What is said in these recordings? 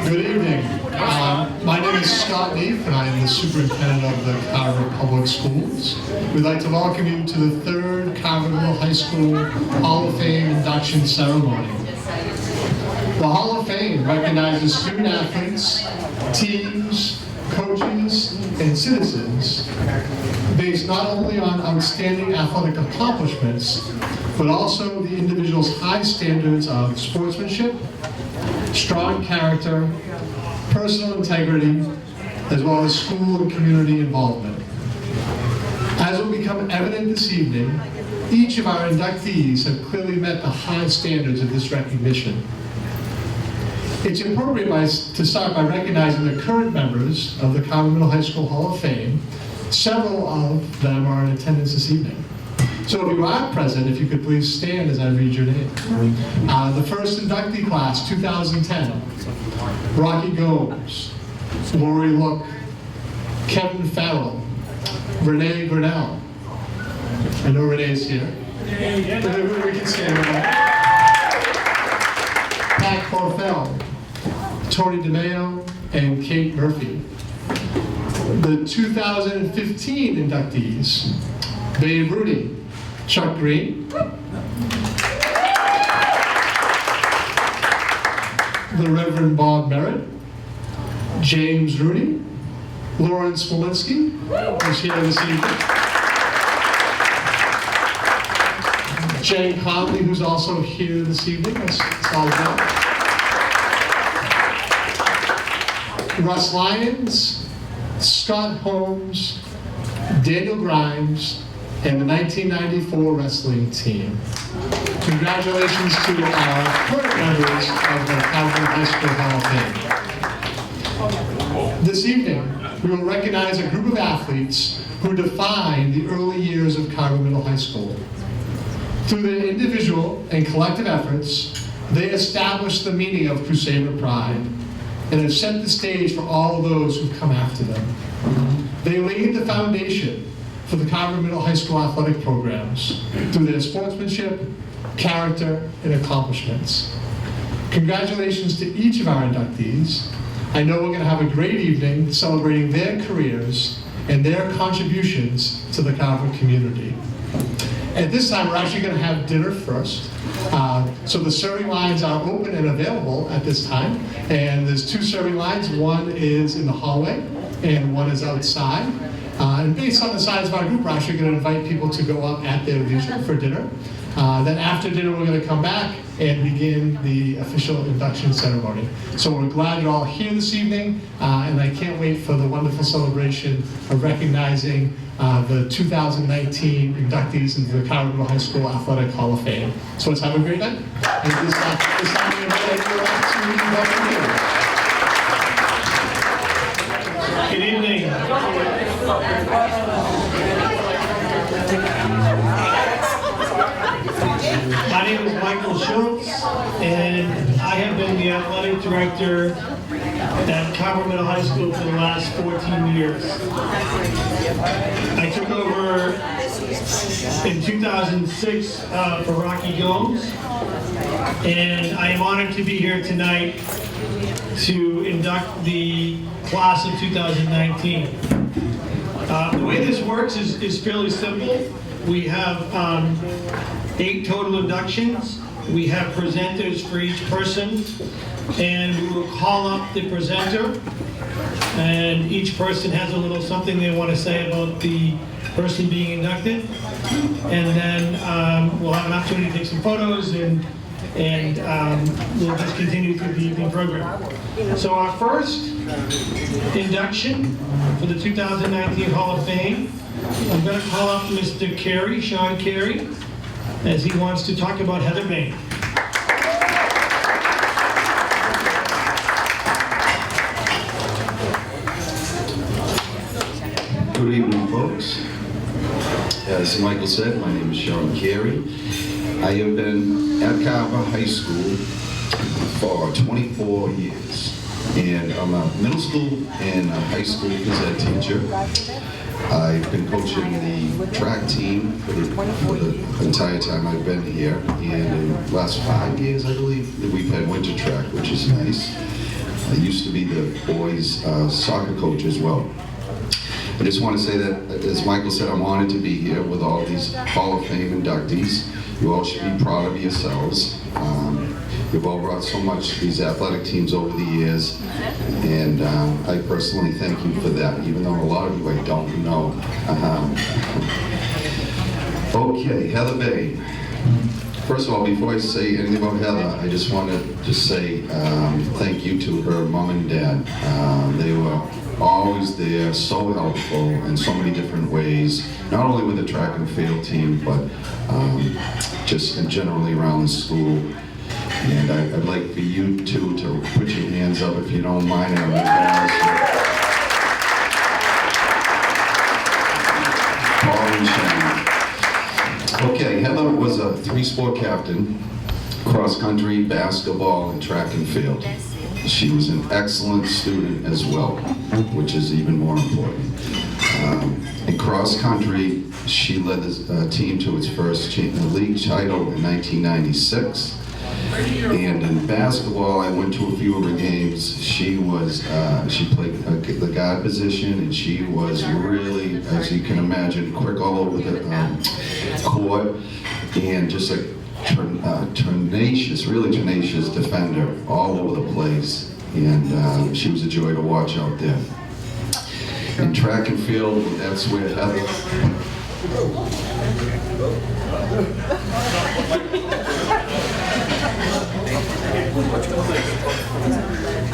Good evening. My name is Scott Neef, and I am the superintendent of the Carver Public Schools. We'd like to welcome you to the third Carver Middle High School Hall of Fame induction ceremony. The Hall of Fame recognizes student athletes, teams, coaches, and citizens based not only on outstanding athletic accomplishments, but also the individual's high standards of sportsmanship, strong character, personal integrity, as well as school and community involvement. As will become evident this evening, each of our inductees have clearly met the high standards of this recognition. It's appropriate to start by recognizing the current members of the Carver Middle High School Hall of Fame. Several of them are in attendance this evening. So if you are present, if you could please stand as I read your name. The first inductee class, 2010, Rocky Gomes, Lori Look, Kevin Farrell, Renee Grinnell. I know Renee's here. We can stand with that. Pat Corfell, Tony DeMeo, and Kate Murphy. The 2015 inductees, Babe Rudy, Chuck Green, the Reverend Bob Merritt, James Rooney, Lauren Smolinski, who's here this evening, Jane Conley, who's also here this evening. That's all good. Russ Lyons, Scott Holmes, Daniel Grimes, and the 1994 wrestling team. Congratulations to our current members of the Carver High School Hall of Fame. This evening, we will recognize a group of athletes who defined the early years of Carver Middle High School. Through their individual and collective efforts, they established the meaning of Crusader pride and have set the stage for all those who've come after them. They laid the foundation for the Carver Middle High School athletic programs through their sportsmanship, character, and accomplishments. Congratulations to each of our inductees. I know we're going to have a great evening celebrating their careers and their contributions to the Carver community. At this time, we're actually going to have dinner first. So the serving lines are open and available at this time. And there's two serving lines. One is in the hallway and one is outside. And based on the size of our group, we're actually going to invite people to go up at their leisure for dinner. Then after dinner, we're going to come back and begin the official induction ceremony. So we're glad you're all here this evening, and I can't wait for the wonderful celebration of recognizing the 2019 inductees into the Carver Middle High School Athletic Hall of Fame. So let's have a great night. And this time, we invite everyone to welcome you. Good evening. My name is Michael Schultz, and I have been the athletic director at Carver Middle High School for the last 14 years. I took over in 2006 for Rocky Gomes, and I am honored to be here tonight to induct the class of 2019. The way this works is fairly simple. We have 8 total inductions. We have presenters for each person, and we will call up the presenter, and each person has a little something they want to say about the person being inducted, and then we'll have an opportunity to take some photos, and we'll just continue through the evening program. So our first induction for the 2019 Hall of Fame, I'm going to call up Mr. Carey, Sean Carey, as he wants to talk about Heather Bain. Good evening, folks. As Michael said, my name is Sean Carey. I have been at Carver High School for 24 years, and I'm a middle school and a high school phys ed teacher. I've been coaching the track team for the entire time I've been here, and in the last 5 years, I believe, that we've had winter track, which is nice. I used to be the boys' soccer coach as well. I just want to say that, as Michael said, I'm honored to be here with all these Hall of Fame inductees. You all should be proud of yourselves. You've all brought so much to these athletic teams over the years, and I personally thank you for that, even though a lot of you I don't know. Okay, Heather Bay. First of all, before I say anything about Heather, I just want to say thank you to her mom and dad. They were always there, so helpful in so many different ways, not only with the track and field team, but just generally around the school. And I'd like for you two to put your hands up if you don't mind. I'm embarrassed. Paul and Shannon. Okay, Heather was a three-sport captain, cross-country, basketball, and track and field. She was an excellent student as well, which is even more important. In cross-country, she led the team to its first league title in 1996. And in basketball, I went to a few of her games. She played the guard position, and she was really, as you can imagine, quick all over the court, and just a really tenacious defender all over the place. And she was a joy to watch out there. In track and field, that's where Heather.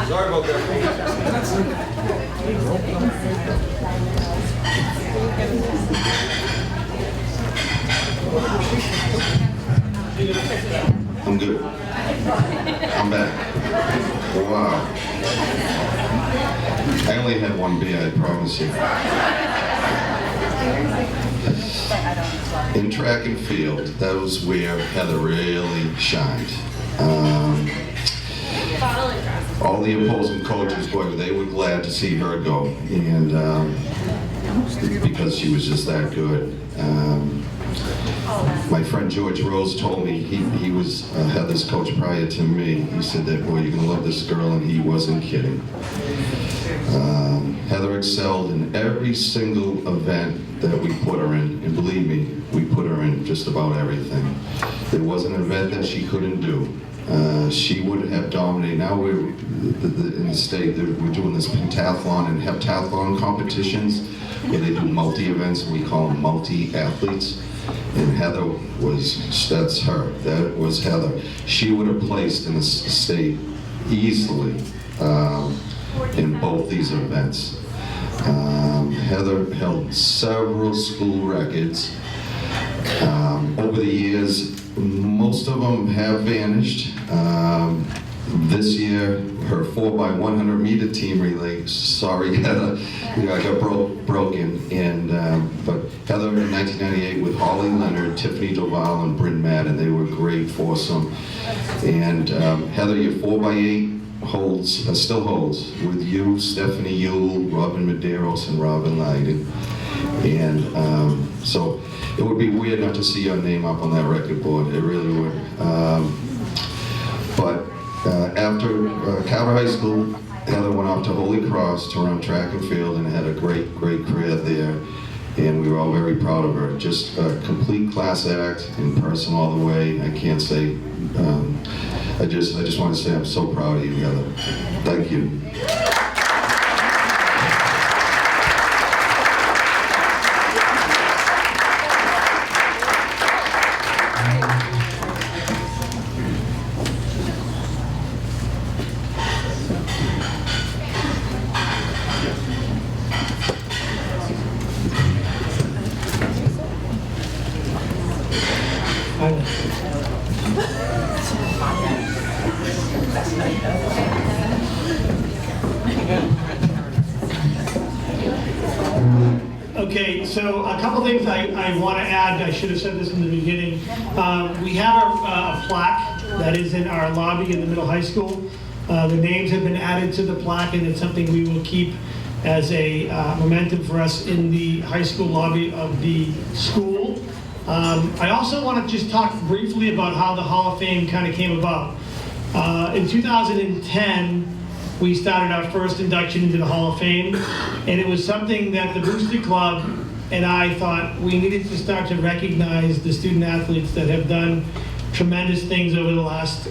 Sorry about that. I'm good. I'm back. Wow. I only had one beer, I promise you. In track and field, that was where Heather really shined. All the opposing coaches, boy, they were glad to see her go, and because she was just that good. My friend George Rose told me he was Heather's coach prior to me. He said that, boy, you're going to love this girl, and he wasn't kidding. Heather excelled in every single event that we put her in, and believe me, we put her in just about everything. There wasn't an event that she couldn't do. She would have dominated. Now we're in the state, we're doing this pentathlon and heptathlon competitions where they do multi-events, and we call them multi-athletes. And Heather that's her. That was Heather. She would have placed in the state easily in both these events. Heather held several school records. Over the years, most of them have vanished. This year, her 4x100 meter team relay, sorry Heather, I got broken. And but Heather in 1998 with Holly Leonard, Tiffany Doval, and Bryn Madden, they were a great foursome. And Heather, your 4x8 still holds with you, Stephanie Yule, Robin Medeiros, and Robin Leiden. And so it would be weird not to see your name up on that record board. It really would. But after Carver High School, Heather went off to Holy Cross to run track and field and had a great career there. And we were all very proud of her. Just a complete class act, in person all the way. I can't say. I just want to say I'm so proud of you, Heather. Thank you. Okay, so a couple things I want to add. I should have said this in the beginning. We have a plaque that is in our lobby in the middle high school. The names have been added to the plaque, and it's something we will keep as a momentum for us in the high school lobby of the school. I also want to just talk briefly about how the Hall of Fame kind of came about. In 2010, we started our first induction into the Hall of Fame, and it was something that the Booster Club and I thought we needed to start to recognize the student athletes that have done tremendous things over the last,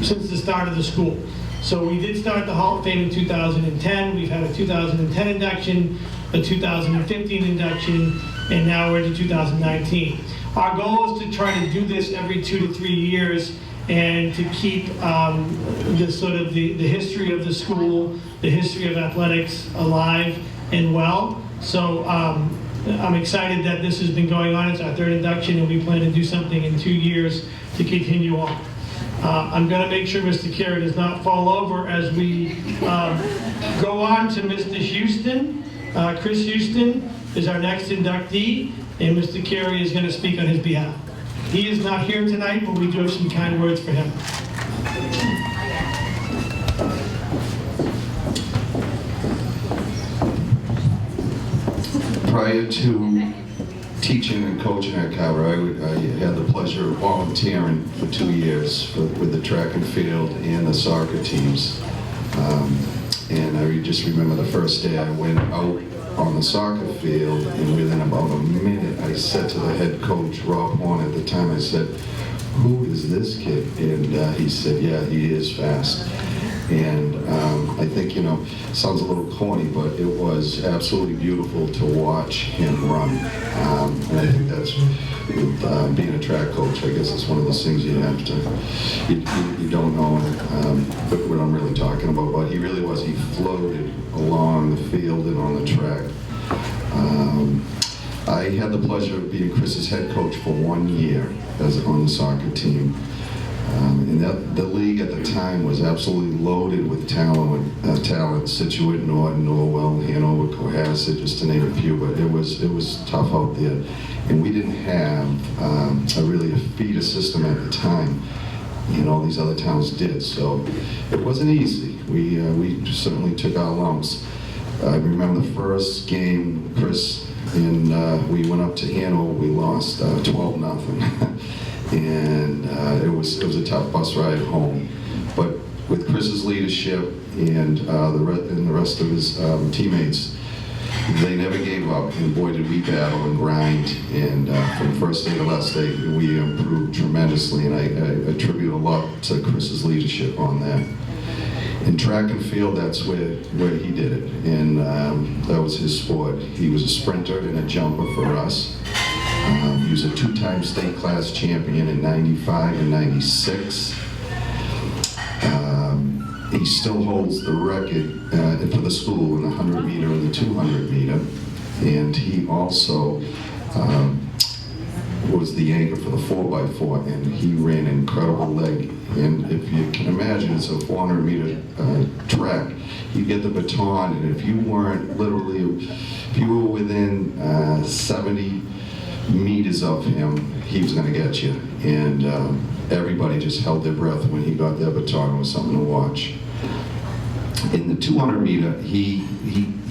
since the start of the school. So we did start the Hall of Fame in 2010. We've had a 2010 induction, a 2015 induction, and now we're into 2019. Our goal is to try to do this every 2 to 3 years and to keep the sort of the history of the school, the history of athletics alive and well. So I'm excited that this has been going on. It's our third induction, and we plan to do something in 2 years to continue on. I'm going to make sure Mr. Carey does not fall over as we go on to Mr. Houston. Chris Houston is our next inductee, and Mr. Carey is going to speak on his behalf. He is not here tonight, but we do have some kind words for him. Prior to teaching and coaching at Carver, I had the pleasure of volunteering for 2 years with the track and field and the soccer teams. And I just remember the first day I went out on the soccer field, and within about a minute I said to the head coach, Rob Horn at the time, I said, "Who is this kid?" And he said, "Yeah, he is fast." And I think, sounds a little corny, but it was absolutely beautiful to watch him run. And I think that's, with being a track coach, I guess it's one of those things you have to, you don't know what I'm really talking about, but he really was, he floated along the field and on the track. I had the pleasure of being Chris's head coach for 1 year on the soccer team. And the league at the time was absolutely loaded with talent, Situate, Norton, Norwell, Hanover, Cohasset, just to name a few, but it was tough out there. And we didn't have a feeder system at the time. All these other towns did, so it wasn't easy. We certainly took our lumps. I remember the first game, Chris, and we went up to Hanover, we lost 12-0. And it was a tough bus ride home, but with Chris's leadership and the rest of his teammates, they never gave up, and boy did we battle and grind, and from first day to last day we improved tremendously, and I attribute a lot to Chris's leadership on that. In track and field, that's where he did it, and that was his sport. He was a sprinter and a jumper for us. He was a 2-time state class champion in '95 and '96. He still holds the record for the school in the 100 meter and the 200 meter. And he also was the anchor for the 4x4, and he ran an incredible leg. And if you can imagine, it's a 400 meter track. You get the baton, and if you were within 70 meters of him, he was going to get you. And everybody just held their breath when he got that baton. It was something to watch. In the 200 meter, he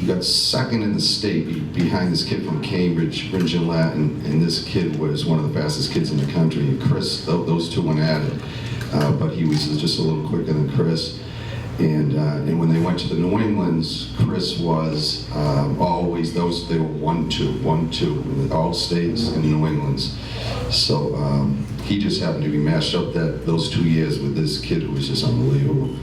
got second in the state behind this kid from Cambridge, Brinjan Latin, and this kid was one of the fastest kids in the country. And Chris, those two went at it, but he was just a little quicker than Chris. And when they went to the New Englands, Chris was always they were 1-2, 1-2 in all states and New Englands. So he just happened to be matched up those 2 years with this kid who was just unbelievable.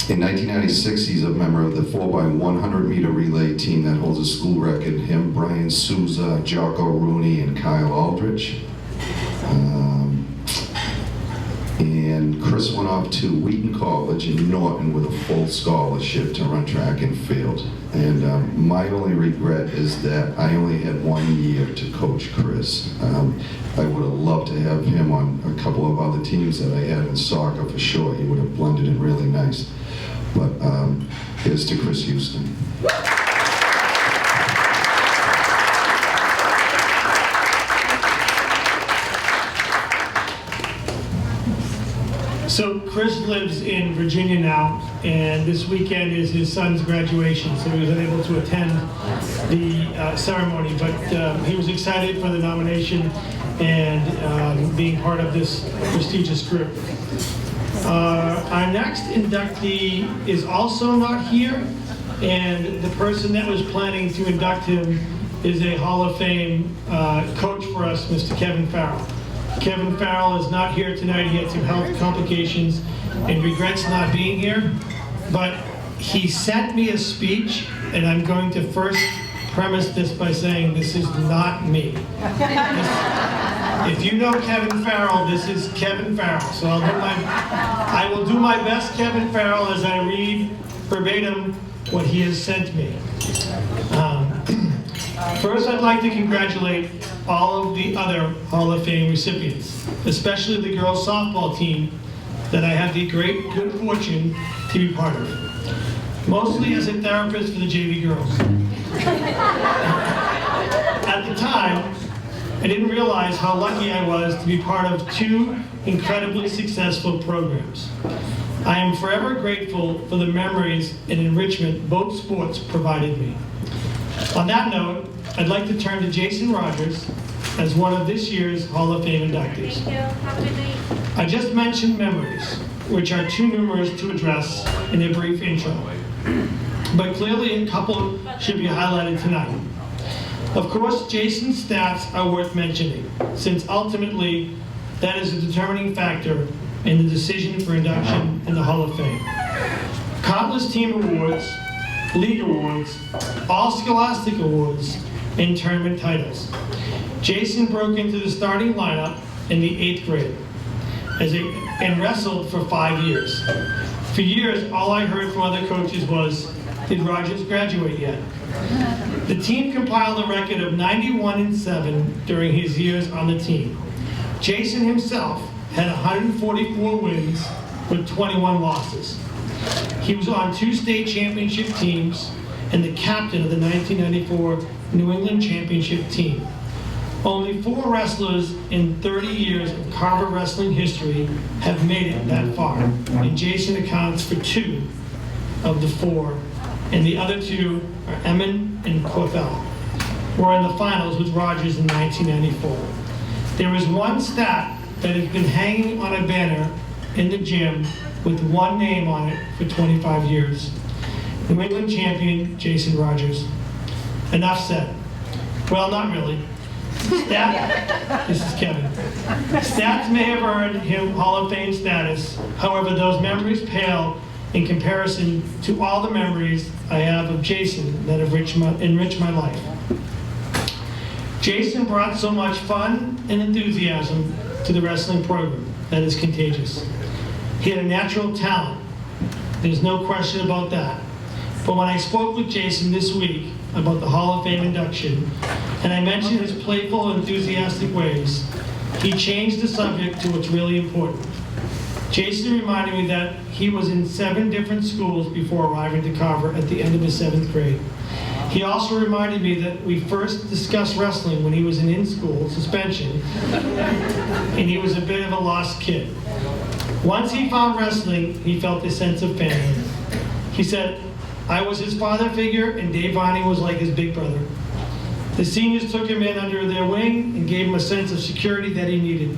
In 1996, he's a member of the 4x100 meter relay team that holds a school record. Him, Brian Souza, Jocko Rooney, and Kyle Aldrich. And Chris went off to Wheaton College in Norton with a full scholarship to run track and field. And my only regret is that I only had 1 year to coach Chris. I would have loved to have him on a couple of other teams that I had in soccer for sure. He would have blended in really nice. But here's to Chris Houston. So Chris lives in Virginia now, and this weekend is his son's graduation, so he was unable to attend the ceremony, but he was excited for the nomination and being part of this prestigious group. I'm Our next inductee is also not here, and the person that was planning to induct him is a Hall of Fame coach for us, Mr. Kevin Farrell. Kevin Farrell is not here tonight. He had some health complications and regrets not being here, but he sent me a speech, and I'm going to first premise this by saying this is not me. If you know Kevin Farrell, this is Kevin Farrell. So I will do my best, Kevin Farrell, as I read verbatim what he has sent me. First, I'd like to congratulate all of the other Hall of Fame recipients, especially the girls softball team that I had the great good fortune to be part of. Mostly as a therapist for the JV girls. At the time, I didn't realize how lucky I was to be part of two incredibly successful programs. I am forever grateful for the memories and enrichment both sports provided me. On that note, I'd like to turn to Jason Rogers as one of this year's Hall of Fame inductees. Thank you. Have a good night. I just mentioned memories, which are too numerous to address in a brief intro. But clearly a couple should be highlighted tonight. Of course, Jason's stats are worth mentioning, since ultimately that is a determining factor in the decision for induction in the Hall of Fame. Countless team awards, league awards, all scholastic awards, and tournament titles. Jason broke into the starting lineup in the 8th grade and wrestled for 5 years. For years, all I heard from other coaches was, "Did Rogers graduate yet?" The team compiled a record of 91-7 during his years on the team. Jason himself had 144 wins with 21 losses. He was on 2 state championship teams and the captain of the 1994 New England Championship team. Only 4 wrestlers in 30 years of Carver wrestling history have made it that far, and Jason accounts for 2 of the 4, and the other 2 are Emmon and Corthell, who were in the finals with Rogers in 1994. There is one stat that has been hanging on a banner in the gym with one name on it for 25 years. New England champion, Jason Rogers. Enough said. Well, not really. This is Kevin. Stats may have earned him Hall of Fame status. However, those memories pale in comparison to all the memories I have of Jason that have enriched my life. Jason brought so much fun and enthusiasm to the wrestling program that is contagious. He had a natural talent. There's no question about that. But when I spoke with Jason this week about the Hall of Fame induction, and I mentioned his playful, enthusiastic ways, he changed the subject to what's really important. Jason reminded me that he was in 7 different schools before arriving to Carver at the end of his 7th grade. He also reminded me that we first discussed wrestling when he was in school suspension, and he was a bit of a lost kid. Once he found wrestling, he felt a sense of family. He said, "I was his father figure, and Dave Vining was like his big brother." The seniors took him in under their wing and gave him a sense of security that he needed.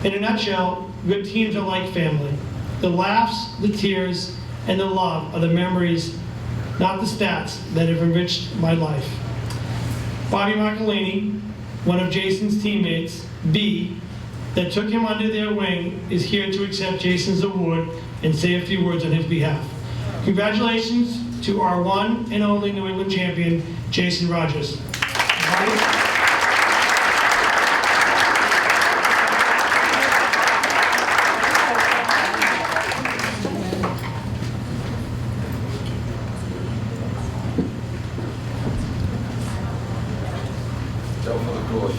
In a nutshell, good teams are like family. The laughs, the tears, and the love are the memories, not the stats, that have enriched my life. Bobby Marcolini, one of Jason's teammates, B, that took him under their wing, is here to accept Jason's award and say a few words on his behalf. Congratulations to our one and only New England champion, Jason Rogers. Joe for the court.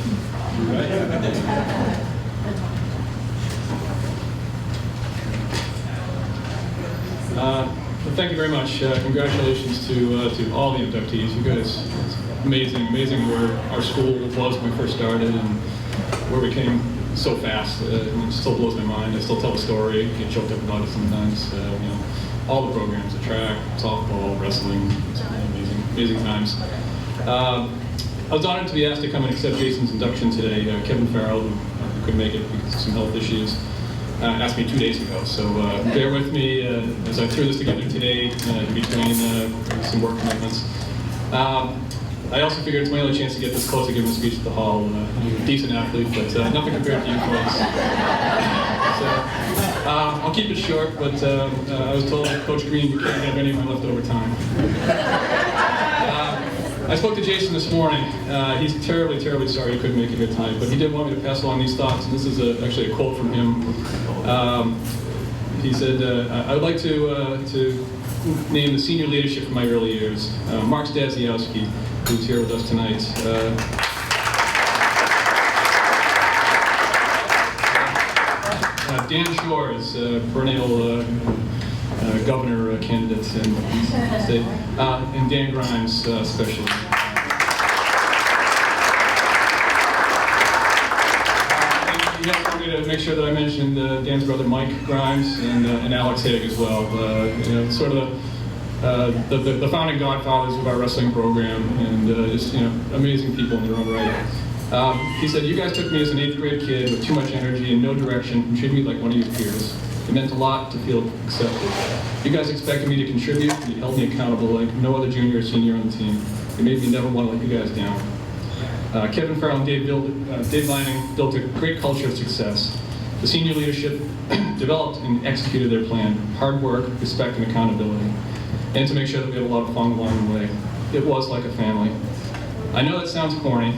Well, thank you very much. Congratulations to all the inductees. You guys, it's amazing where our school was when we first started and where we came so fast. It still blows my mind. I still tell the story, get choked up about it sometimes. All the programs, the track, softball, wrestling, it's amazing times. I was honored to be asked to come and accept Jason's induction today. Kevin Farrell, who couldn't make it because of some health issues, asked me 2 days ago. So bear with me as I threw this together today in between some work commitments. I also figured it's my only chance to get this close to giving a speech at the Hall. You're a decent athlete, but nothing compared to you folks. So I'll keep it short, but I was told by Coach Green you can't have any of my leftover time. I spoke to Jason this morning. He's terribly, terribly sorry he couldn't make it here tonight, but he did want me to pass along these thoughts, and this is actually a quote from him. He said, I would like to name the senior leadership from my early years. Mark Stasiowski, who's here with us tonight. Dan Shore is perennial governor candidate in the state, and Dan Grimes especially. He asked me to make sure that I mentioned Dan's brother Mike Grimes and Alex Haig as well. Sort of the founding godfathers of our wrestling program, and just amazing people in their own right. He said, "You guys took me as an 8th grade kid with too much energy and no direction and treated me like one of your peers. It meant a lot to feel accepted. You guys expected me to contribute, and you held me accountable like no other junior or senior on the team. It made me never want to let you guys down." Kevin Farrell and Dave Vining built a great culture of success. The senior leadership developed and executed their plan. Hard work, respect, and accountability. And to make sure that we had a lot of fun along the way. It was like a family. I know that sounds corny,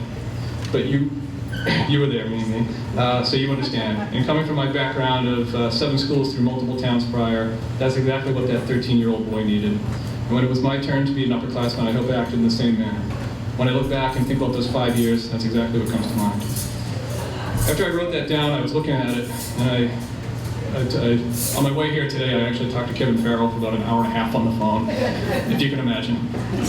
but you were there, me, so you understand. And coming from my background of 7 schools through multiple towns prior, that's exactly what that 13-year-old boy needed. And when it was my turn to be an upperclassman, I hope I acted in the same manner. When I look back and think about those 5 years, that's exactly what comes to mind. After I wrote that down, I was looking at it, and on my way here today, I actually talked to Kevin Farrell for about an hour and a half on the phone, if you can imagine.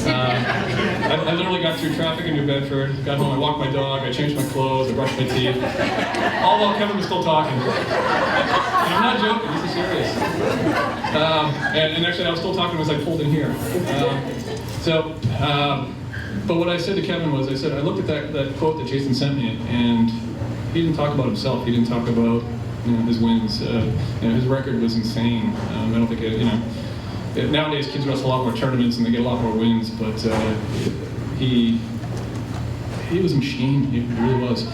I literally got through traffic in New Bedford, got home, I walked my dog, I changed my clothes, I brushed my teeth, all while Kevin was still talking. And I'm not joking, this is serious. And actually, I was still talking as I pulled in here. But what I said to Kevin was, I looked at that quote that Jason sent me, and he didn't talk about himself. He didn't talk about his wins. His record was insane. I don't think nowadays kids wrestle a lot more tournaments and they get a lot more wins, but he was a machine. He really was.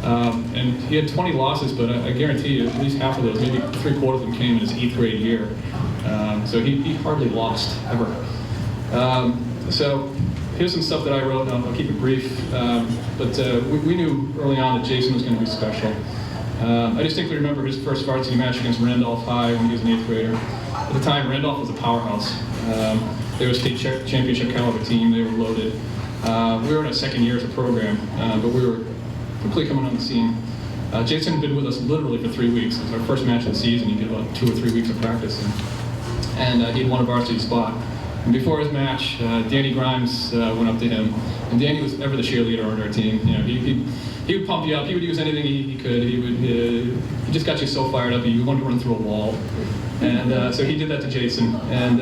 And he had 20 losses, but I guarantee you at least half of those, maybe 3/4 of them came in his 8th grade year. So he hardly lost ever. So here's some stuff that I wrote, and I'll keep it brief. But we knew early on that Jason was going to be special. I distinctly remember his first varsity match against Randolph High when he was an 8th grader. At the time, Randolph was a powerhouse. They were a state championship caliber team. They were loaded. We were in our 2nd year as a program, but we were quickly coming on the scene. Jason had been with us literally for 3 weeks. It was our first match of the season. You get about 2 or 3 weeks of practice, and he had won a varsity spot. And before his match, Danny Grimes went up to him, and Danny was ever the cheerleader on our team. He would pump you up. He would use anything he could. He just got you so fired up. You wanted to run through a wall. And so he did that to Jason. And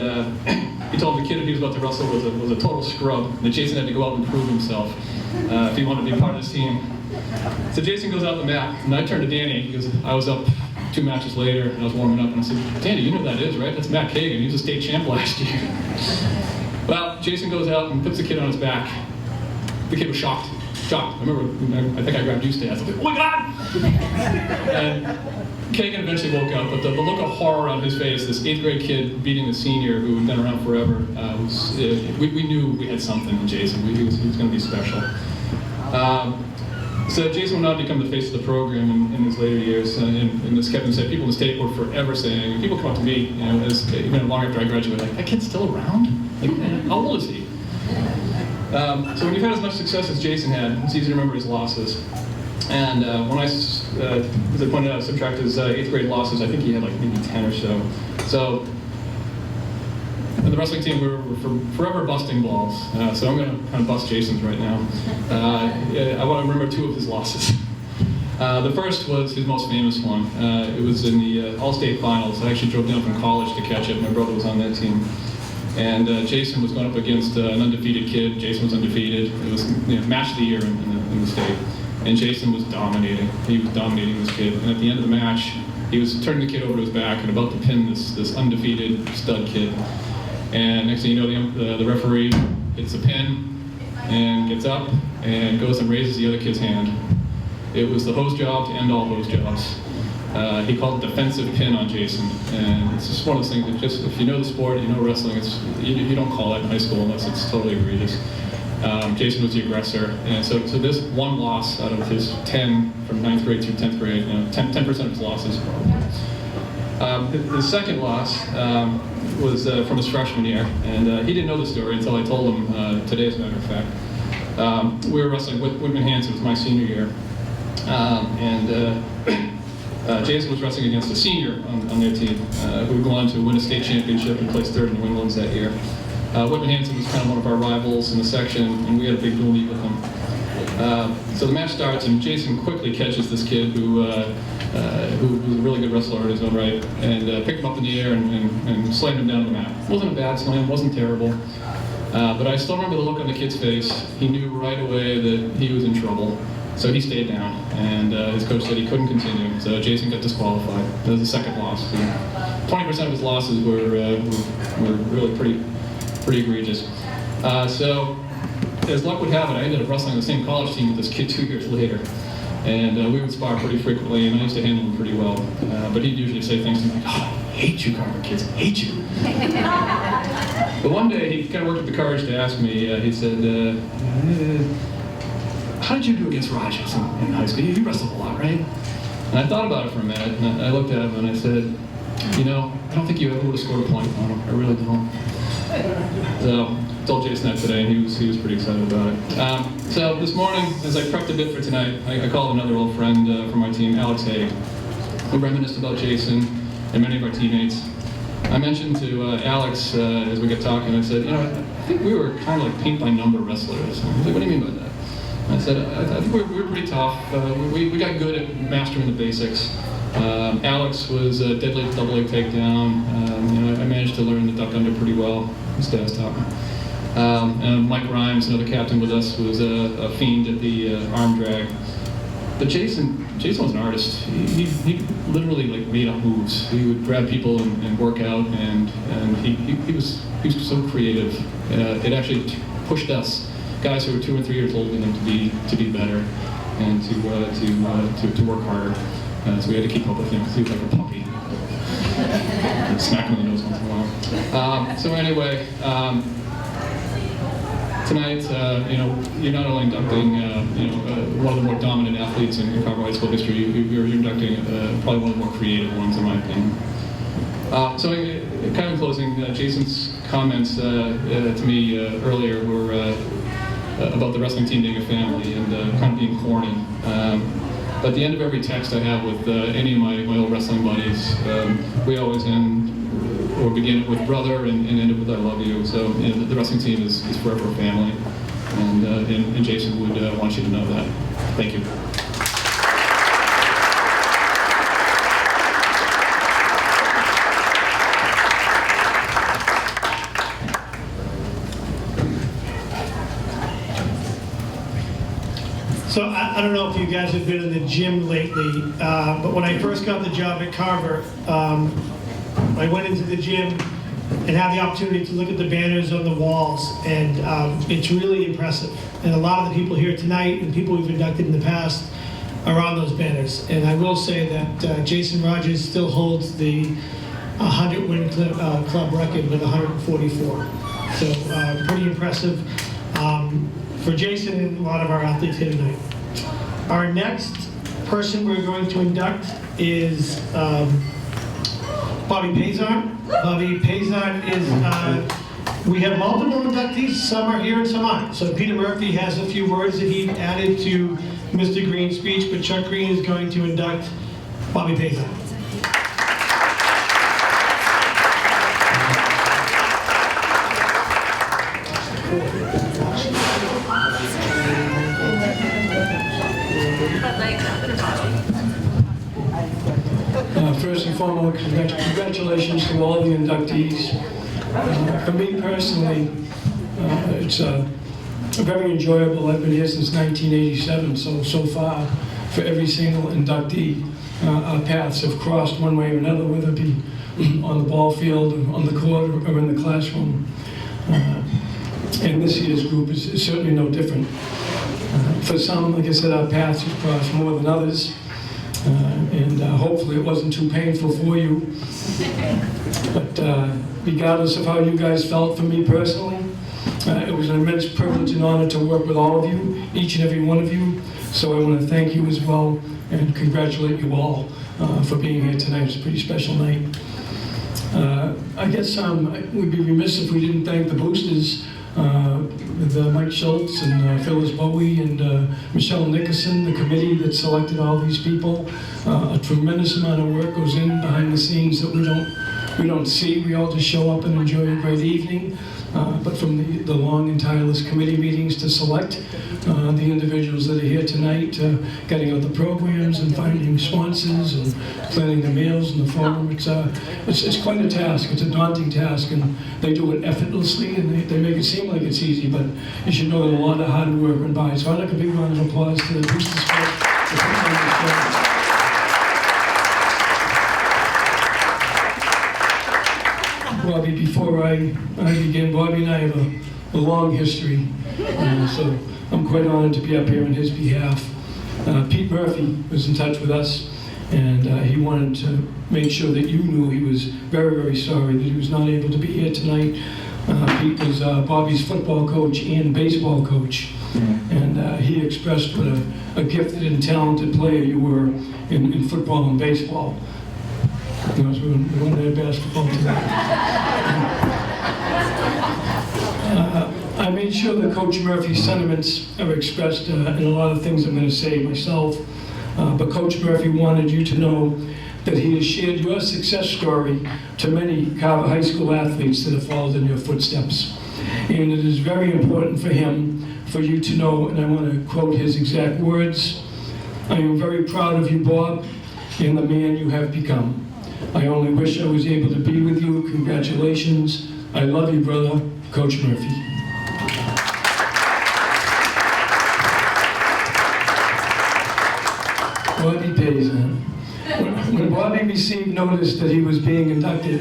he told the kid that he was about to wrestle was a total scrub. That Jason had to go out and prove himself if he wanted to be part of this team. So Jason goes out the mat, and I turned to Danny because I was up 2 matches later, and I was warming up, and I said, "Danny, you know who that is, right? That's Matt Kagan. He was a state champ last year." Well, Jason goes out and puts the kid on his back. The kid was shocked. I remember, I think I grabbed you, Stan. I was like, "Oh my God!" And Kagan eventually woke up, but the look of horror on his face, this 8th grade kid beating a senior who had been around forever, we knew we had something in Jason. He was going to be special. So Jason went on to become the face of the program in his later years. And as Kevin said, people in the state were forever saying, people come up to me, long after I graduated, like, "That kid's still around? Like, how old is he?" So when you've had as much success as Jason had, it's easy to remember his losses. And when as I pointed out, subtract his 8th grade losses, I think he had like maybe 10 or so. So the wrestling team, we were forever busting balls. So I'm going to kind of bust Jason's right now. I want to remember 2 of his losses. The first was his most famous one. It was in the All-State Finals. I actually drove down from college to catch it. My brother was on that team. And Jason was going up against an undefeated kid. Jason was undefeated. It was match of the year in the state. And Jason was dominating. He was dominating this kid. And at the end of the match, he was turning the kid over to his back and about to pin this undefeated stud kid. And next thing you know, the referee hits a pin and gets up and goes and raises the other kid's hand. It was the host job to end all host jobs. He called it defensive pin on Jason, and it's just one of those things that just, if you know the sport, you know wrestling, you don't call it in high school unless it's totally egregious. Jason was the aggressor, and so this one loss out of his 10 from 9th grade through 10th grade, 10% of his losses. The second loss was from his freshman year, and he didn't know the story until I told him today, as a matter of fact. We were wrestling with Whitman Hanson, it was my senior year, Jason was wrestling against a senior on their team who would go on to win a state championship and place third in the Winlands that year. Whitman Hanson was kind of one of our rivals in the section, and we had a big dual meet with him. So the match starts, and Jason quickly catches this kid who was a really good wrestler in his own right, and picked him up in the air and slammed him down the mat. It wasn't a bad slam, wasn't terrible, but I still remember the look on the kid's face. He knew right away that he was in trouble. So he stayed down, and his coach said he couldn't continue, so Jason got disqualified. That was the second loss. 20% of his losses were really pretty egregious. So, as luck would have it, I ended up wrestling on the same college team with this kid 2 years later. And we would spar pretty frequently, and I used to handle him pretty well. But he'd usually say things to me like, "Oh, I hate you, Carver kids, hate you." But one day, he kind of worked up the courage to ask me, he said, "How did you do against Rogers in high school? You wrestled a lot, right?" And I thought about it for a minute, and I looked at him and I said, "You know, I don't think you ever would have scored a point on him. I really don't." So I told Jason that today, and he was pretty excited about it. So this morning, as I prepped a bit for tonight, I called another old friend from my team, Alex Haig, who reminisced about Jason and many of our teammates. I mentioned to Alex as we got talking, I said, "You know, I think we were kind of like paint by number wrestlers." And he was like, "What do you mean by that?" I said, I think we were pretty tough. We got good at mastering the basics. Alex was deadly at double leg takedown. I managed to learn the duck under pretty well. His dad's taught me. And Mike Rhymes, another captain with us, was a fiend at the arm drag. But Jason was an artist. He literally like made up moves. He would grab people and work out, and he was so creative. It actually pushed us, guys who were 2 and 3 years older than him, to be better and to work harder. So we had to keep up with him. He was like a puppy. I'd smack him in the nose once in a while. So anyway, tonight, you're not only inducting, one of the more dominant athletes in Carver High School history. You're inducting probably one of the more creative ones, in my opinion. So, kind of in closing, Jason's comments to me earlier were about the wrestling team being a family and kind of being corny. But at the end of every text I have with any of my old wrestling buddies, we always end or begin it with brother and end it with I love you. So the wrestling team is forever a family, and Jason would want you to know that. Thank you. So I don't know if you guys have been in the gym lately, but when I first got the job at Carver, I went into the gym and had the opportunity to look at the banners on the walls, and it's really impressive. And a lot of the people here tonight and people we've inducted in the past are on those banners. And I will say that Jason Rogers still holds the 100-win club record with 144. So pretty impressive. For Jason and a lot of our athletes here tonight. Our next person we're going to induct is Bobby Pazon. Bobby Pazon is, we have multiple inductees, some are here and some aren't. So Peter Murphy has a few words that he added to Mr. Green's speech, but Chuck Green is going to induct Bobby Pazon. First and foremost, congratulations to all the inductees. For me personally, it's very enjoyable. I've been here since 1987, so far for every single inductee. our paths have crossed one way or another, whether it be on the ball field, or on the court, or in the classroom. And this year's group is certainly no different. For some, like I said, our paths have crossed more than others. And hopefully it wasn't too painful for you. But regardless of how you guys felt, for me personally, it was an immense privilege and honor to work with all of you, each and every one of you. So I want to thank you as well and congratulate you all for being here tonight. It's a pretty special night. I guess we'd be remiss if we didn't thank the boosters, with Mike Schultz and Phyllis Bowie and Michelle Nickerson, the committee that selected all these people. A tremendous amount of work goes in behind the scenes that we don't see. We all just show up and enjoy a great evening. But from the long and tireless committee meetings to select the individuals that are here tonight, getting out the programs and finding sponsors and planning the meals and the forum, it's quite a task. It's a daunting task, and they do it effortlessly, and they make it seem like it's easy, but you should know that a lot of hard work went by. So I'd like a big round of applause to the boosters for putting on this show. Bobby, before I begin, Bobby and I have a long history, so I'm quite honored to be up here on his behalf. Pete Murphy was in touch with us, and he wanted to make sure that you knew he was very, very sorry that he was not able to be here tonight. Pete was Bobby's football coach and baseball coach, and he expressed what a gifted and talented player you were in football and baseball. We won't have basketball tonight. I made sure that Coach Murphy's sentiments are expressed in a lot of things I'm going to say myself. But Coach Murphy wanted you to know that he has shared your success story to many Carver High School athletes that have followed in your footsteps. And it is very important for him, for you to know, and I want to quote his exact words, "I am very proud of you, Bob, and the man you have become. I only wish I was able to be with you. Congratulations. I love you, brother, Coach Murphy." Bobby Payson. When Bobby received notice that he was being inducted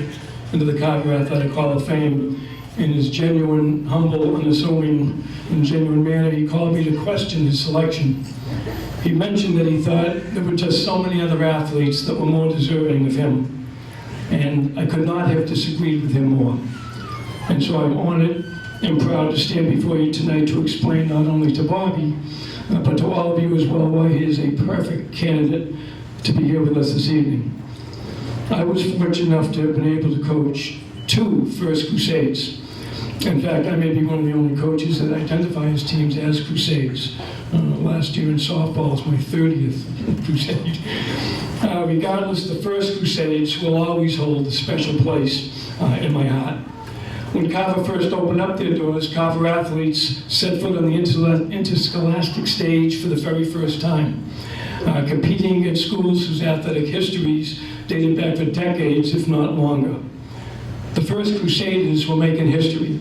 into the Carver Athletic Hall of Fame, in his genuine, humble, unassuming, and genuine manner, he called me to question his selection. He mentioned that he thought there were just so many other athletes that were more deserving of him. And I could not have disagreed with him more. And so I'm honored and proud to stand before you tonight to explain not only to Bobby, but to all of you as well, why he is a perfect candidate to be here with us this evening. I was fortunate enough to have been able to coach 2 First Crusades. In fact, I may be one of the only coaches that identify his teams as Crusades. Last year in softball was my 30th Crusade. Regardless, the First Crusades will always hold a special place in my heart. When Carver first opened up their doors, Carver athletes set foot on the interscholastic stage for the very first time, competing at schools whose athletic histories dated back for decades, if not longer. The First Crusaders were making history.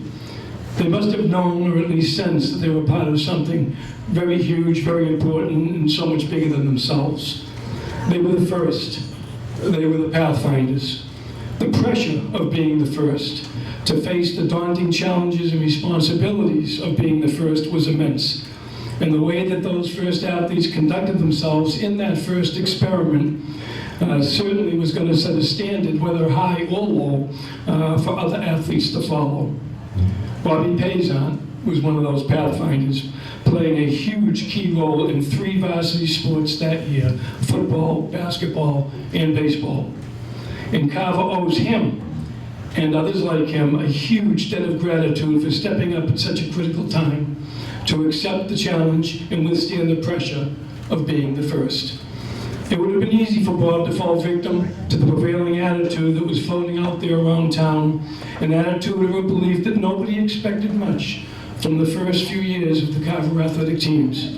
They must have known, or at least sensed, that they were part of something very huge, very important, and so much bigger than themselves. They were the first. They were the pathfinders. The pressure of being the first, to face the daunting challenges and responsibilities of being the first, was immense. And the way that those first athletes conducted themselves in that first experiment certainly was going to set a standard, whether high or low, for other athletes to follow. Bobby Payson was one of those pathfinders, playing a huge key role in 3 varsity sports that year: football, basketball, and baseball. And Carver owes him, and others like him, a huge debt of gratitude for stepping up at such a critical time to accept the challenge and withstand the pressure of being the first. It would have been easy for Bob to fall victim to the prevailing attitude that was floating out there around town, an attitude of a belief that nobody expected much from the first few years of the Carver athletic teams,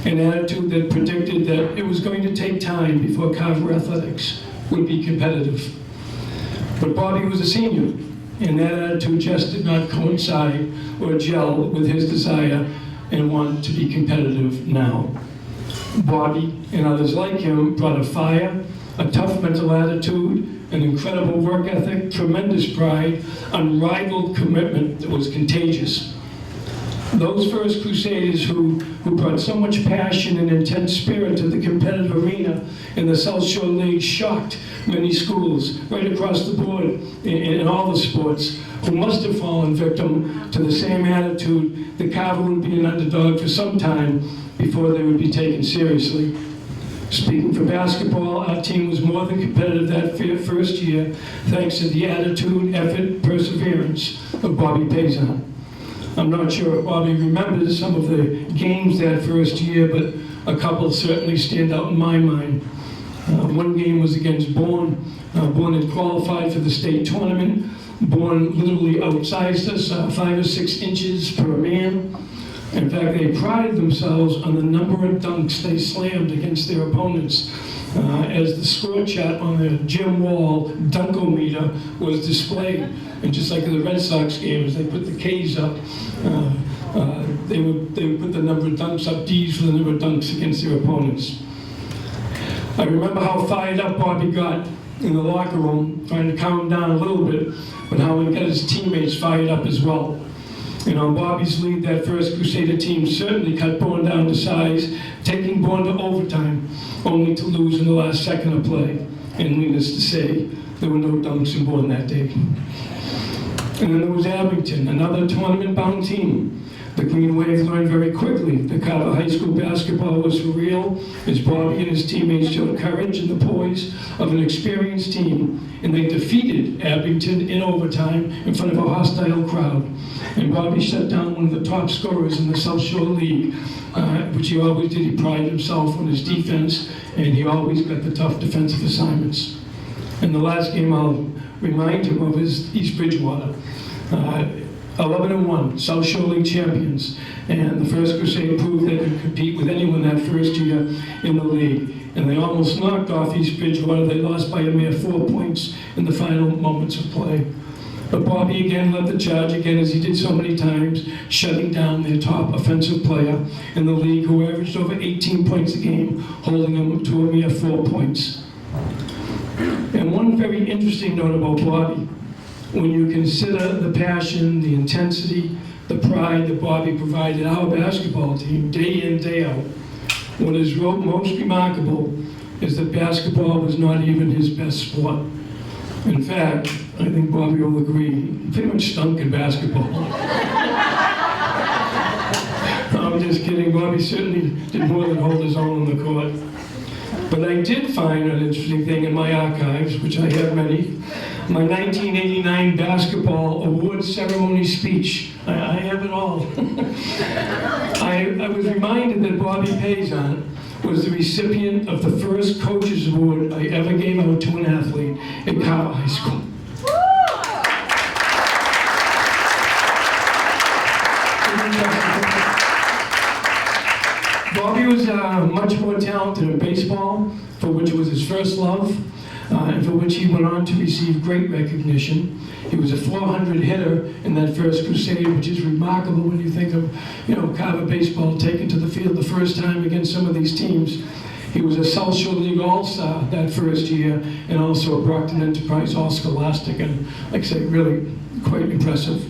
an attitude that predicted that it was going to take time before Carver athletics would be competitive. But Bobby was a senior, and that attitude just did not coincide or gel with his desire and want to be competitive now. Bobby and others like him brought a fire, a tough mental attitude, an incredible work ethic, tremendous pride, unrivaled commitment that was contagious. Those first Crusaders who brought so much passion and intense spirit to the competitive arena in the South Shore League shocked many schools right across the board in all the sports, who must have fallen victim to the same attitude that Carver would be an underdog for some time before they would be taken seriously. Speaking for basketball, our team was more than competitive that first year, thanks to the attitude, effort, perseverance of Bobby Payson. I'm not sure if Bobby remembers some of the games that first year, but a couple certainly stand out in my mind. One game was against Bourne. Bourne had qualified for the state tournament. Bourne literally outsized us 5 or 6 inches per man. In fact, they prided themselves on the number of dunks they slammed against their opponents. As the score chart on the gym wall, dunkometer, was displayed. And just like in the Red Sox games, they put the K's up. They would put the number of dunks up, D's for the number of dunks against their opponents. I remember how fired up Bobby got in the locker room, trying to calm him down a little bit, but how he got his teammates fired up as well. And on Bobby's lead, that first Crusader team certainly cut Bourne down to size, taking Bourne to overtime, only to lose in the last second of play. And needless to say, there were no dunks in Bourne that day. And then there was Abington, another tournament-bound team. The Green Wave learned very quickly that Carver High School basketball was for real, as Bobby and his teammates showed courage and the poise of an experienced team, and they defeated Abington in overtime in front of a hostile crowd. And Bobby shut down one of the top scorers in the South Shore League, which he always did. He prided himself on his defense, and he always got the tough defensive assignments. And the last game I'll remind him of is East Bridgewater. 11-1, South Shore League champions, and the first Crusade proved they could compete with anyone that first year in the league. And they almost knocked off East Bridgewater. They lost by a mere 4 points in the final moments of play. But Bobby again led the charge, again as he did so many times, shutting down their top offensive player in the league, who averaged over 18 points a game, holding him to a mere 4 points. And one very interesting note about Bobby, when you consider the passion, the intensity, the pride that Bobby provided our basketball team day in, day out, what is most remarkable is that basketball was not even his best sport. In fact, I think Bobby will agree, he pretty much stunk in basketball. I'm just kidding, Bobby certainly did more than hold his own on the court. But I did find an interesting thing in my archives, which I have many. My 1989 basketball award ceremony speech. I have it all. I was reminded that Bobby Payson was the recipient of the first coach's award I ever gave out to an athlete at Carver High School. Bobby was much more talented in baseball, for which was his first love, and for which he went on to receive great recognition. He was a 400 hitter in that first Crusade, which is remarkable when you think of, Carver baseball taken to the field the first time against some of these teams. He was a South Shore League All-Star that first year, and also a Brockton Enterprise All-Scholastic, and like I say, really quite impressive.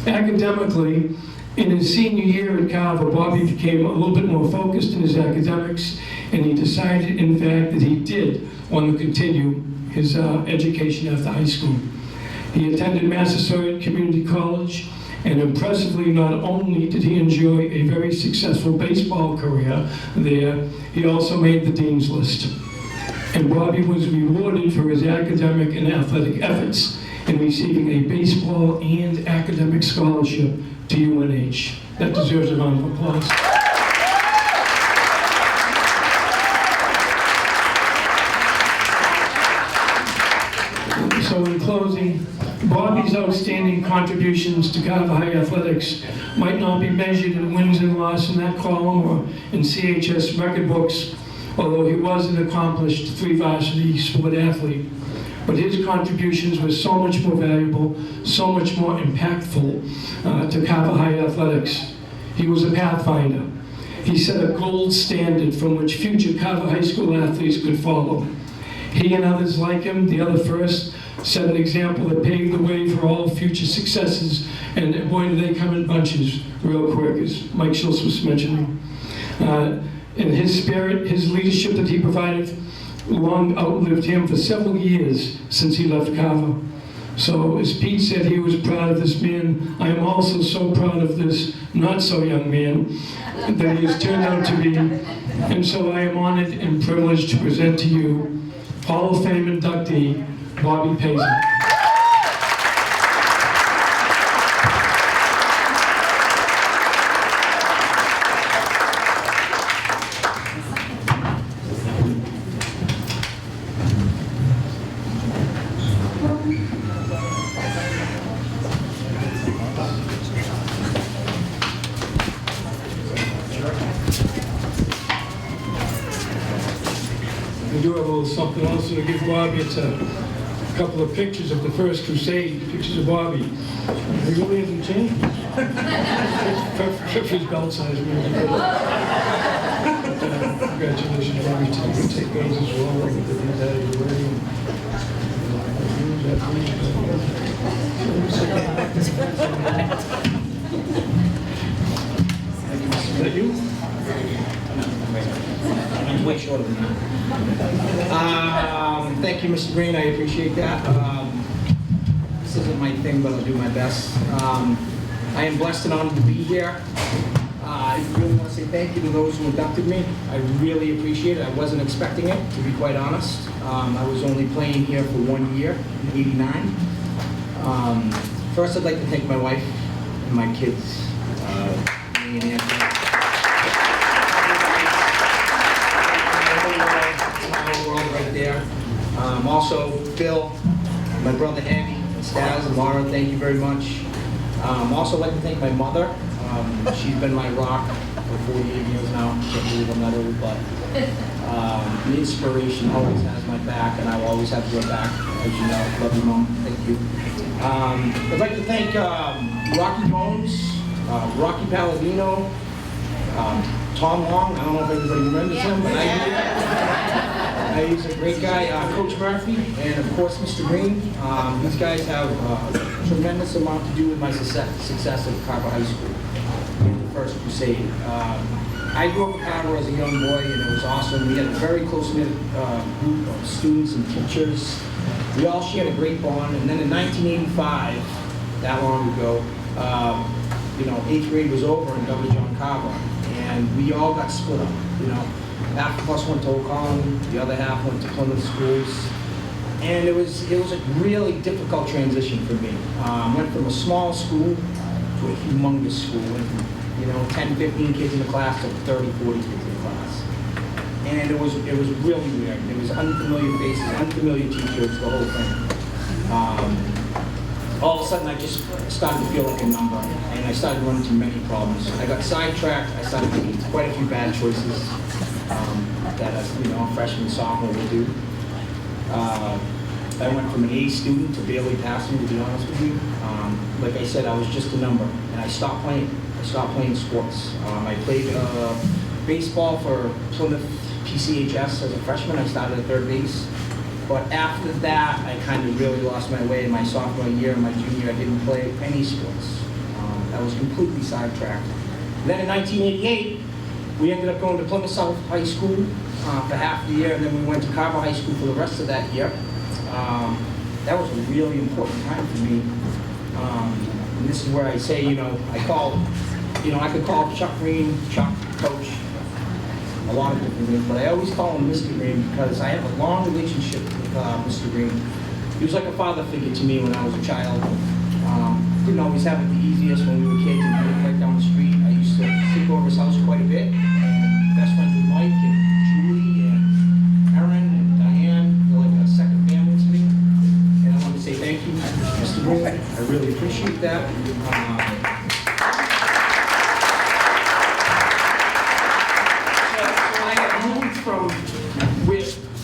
Academically, in his senior year at Carver, Bobby became a little bit more focused in his academics, and he decided, in fact, that he did want to continue his education after high school. He attended Massasoit Community College, and impressively, not only did he enjoy a very successful baseball career there, he also made the dean's list. And Bobby was rewarded for his academic and athletic efforts in receiving a baseball and academic scholarship to UNH. That deserves a round of applause. So in closing, Bobby's outstanding contributions to Carver High athletics might not be measured in wins and losses in that column or in CHS record books, although he was an accomplished 3-varsity sport athlete. But his contributions were so much more valuable, so much more impactful to Carver High athletics. He was a pathfinder. He set a gold standard from which future Carver High School athletes could follow. He and others like him, the other first, set an example that paved the way for all future successes, and boy, did they come in bunches real quick, as Mike Schultz was mentioning. In his spirit, his leadership that he provided long outlived him for several years since he left Carver. So as Pete said, he was proud of this man. I am also so proud of this not so young man that he has turned out to be. And so I am honored and privileged to present to you Hall of Fame inductee, Bobby Paisley. We do have a little something else to give Bobby. It's a couple of pictures of the first crusade, pictures of Bobby. He really hasn't changed. Except for his belt size. Congratulations, Bobby. Take those as well. Like the things that you're wearing. Is that you? I'm way shorter than that. Thank you, Mr. Green. I appreciate that. This isn't my thing, but I'll do my best. I am blessed and honored to be here. I really want to say thank you to those who inducted me. I really appreciate it. I wasn't expecting it, to be quite honest. I was only playing here for 1 year, in '89. First, I'd like to thank my wife and my kids, me and Anthony. Right there. Also, Bill, my brother Andy, Stas, and Laura, thank you very much. Also like to thank my mother. She's been my rock for 48 years now. I can't believe I'm that old, but the inspiration always has my back, and I will always have your back, as you know. Love you, Mom. Thank you. I'd like to thank Rocky Bones, Rocky Palladino, Tom Long. I don't know if everybody remembers him, but he's a great guy, Coach Murphy, and of course Mr. Green. These guys have a tremendous amount to do with my success at Carver High School in the first crusade. I grew up at Carver as a young boy, and it was awesome. We had a very close-knit group of students and teachers. We all shared a great bond, and then in 1985, that long ago, 8th grade was over in W. John Carver, and we all got split up, Half of us went to Oak Colony, the other half went to Plymouth schools, and it was a really difficult transition for me. Went from a small school to a humongous school. Went from 10, 15 kids in the class to 30, 40 kids in the class, and it was really weird. It was unfamiliar faces, unfamiliar teachers, the whole thing. All of a sudden, I just started to feel like a number, and I started running into many problems. I got sidetracked. I started making quite a few bad choices. That a freshman, sophomore would do. I went from an A student to barely passing, to be honest with you. Like I said, I was just a number, and I stopped playing. I stopped playing sports. I played baseball for Plymouth PCHS as a freshman. I started at third base. But after that, I kind of really lost my way in my sophomore year and my junior year. I didn't play any sports. I was completely sidetracked. Then in 1988, we ended up going to Plymouth South High School for half the year, and then we went to Carver High School for the rest of that year. That was a really important time for me. And this is where I say, I could call Chuck Green, Chuck, Coach, a lot of different things, but I always call him Mr. Green because I have a long relationship with Mr. Green. He was like a father figure to me when I was a child. Didn't always have it the easiest when we were kids and we lived right down the street. I used to sleep over his house quite a bit. Best friends with Mike and Julie and Erin and Diane. They're like a second family to me. And I want to say thank you, Mr. Green. I really appreciate that.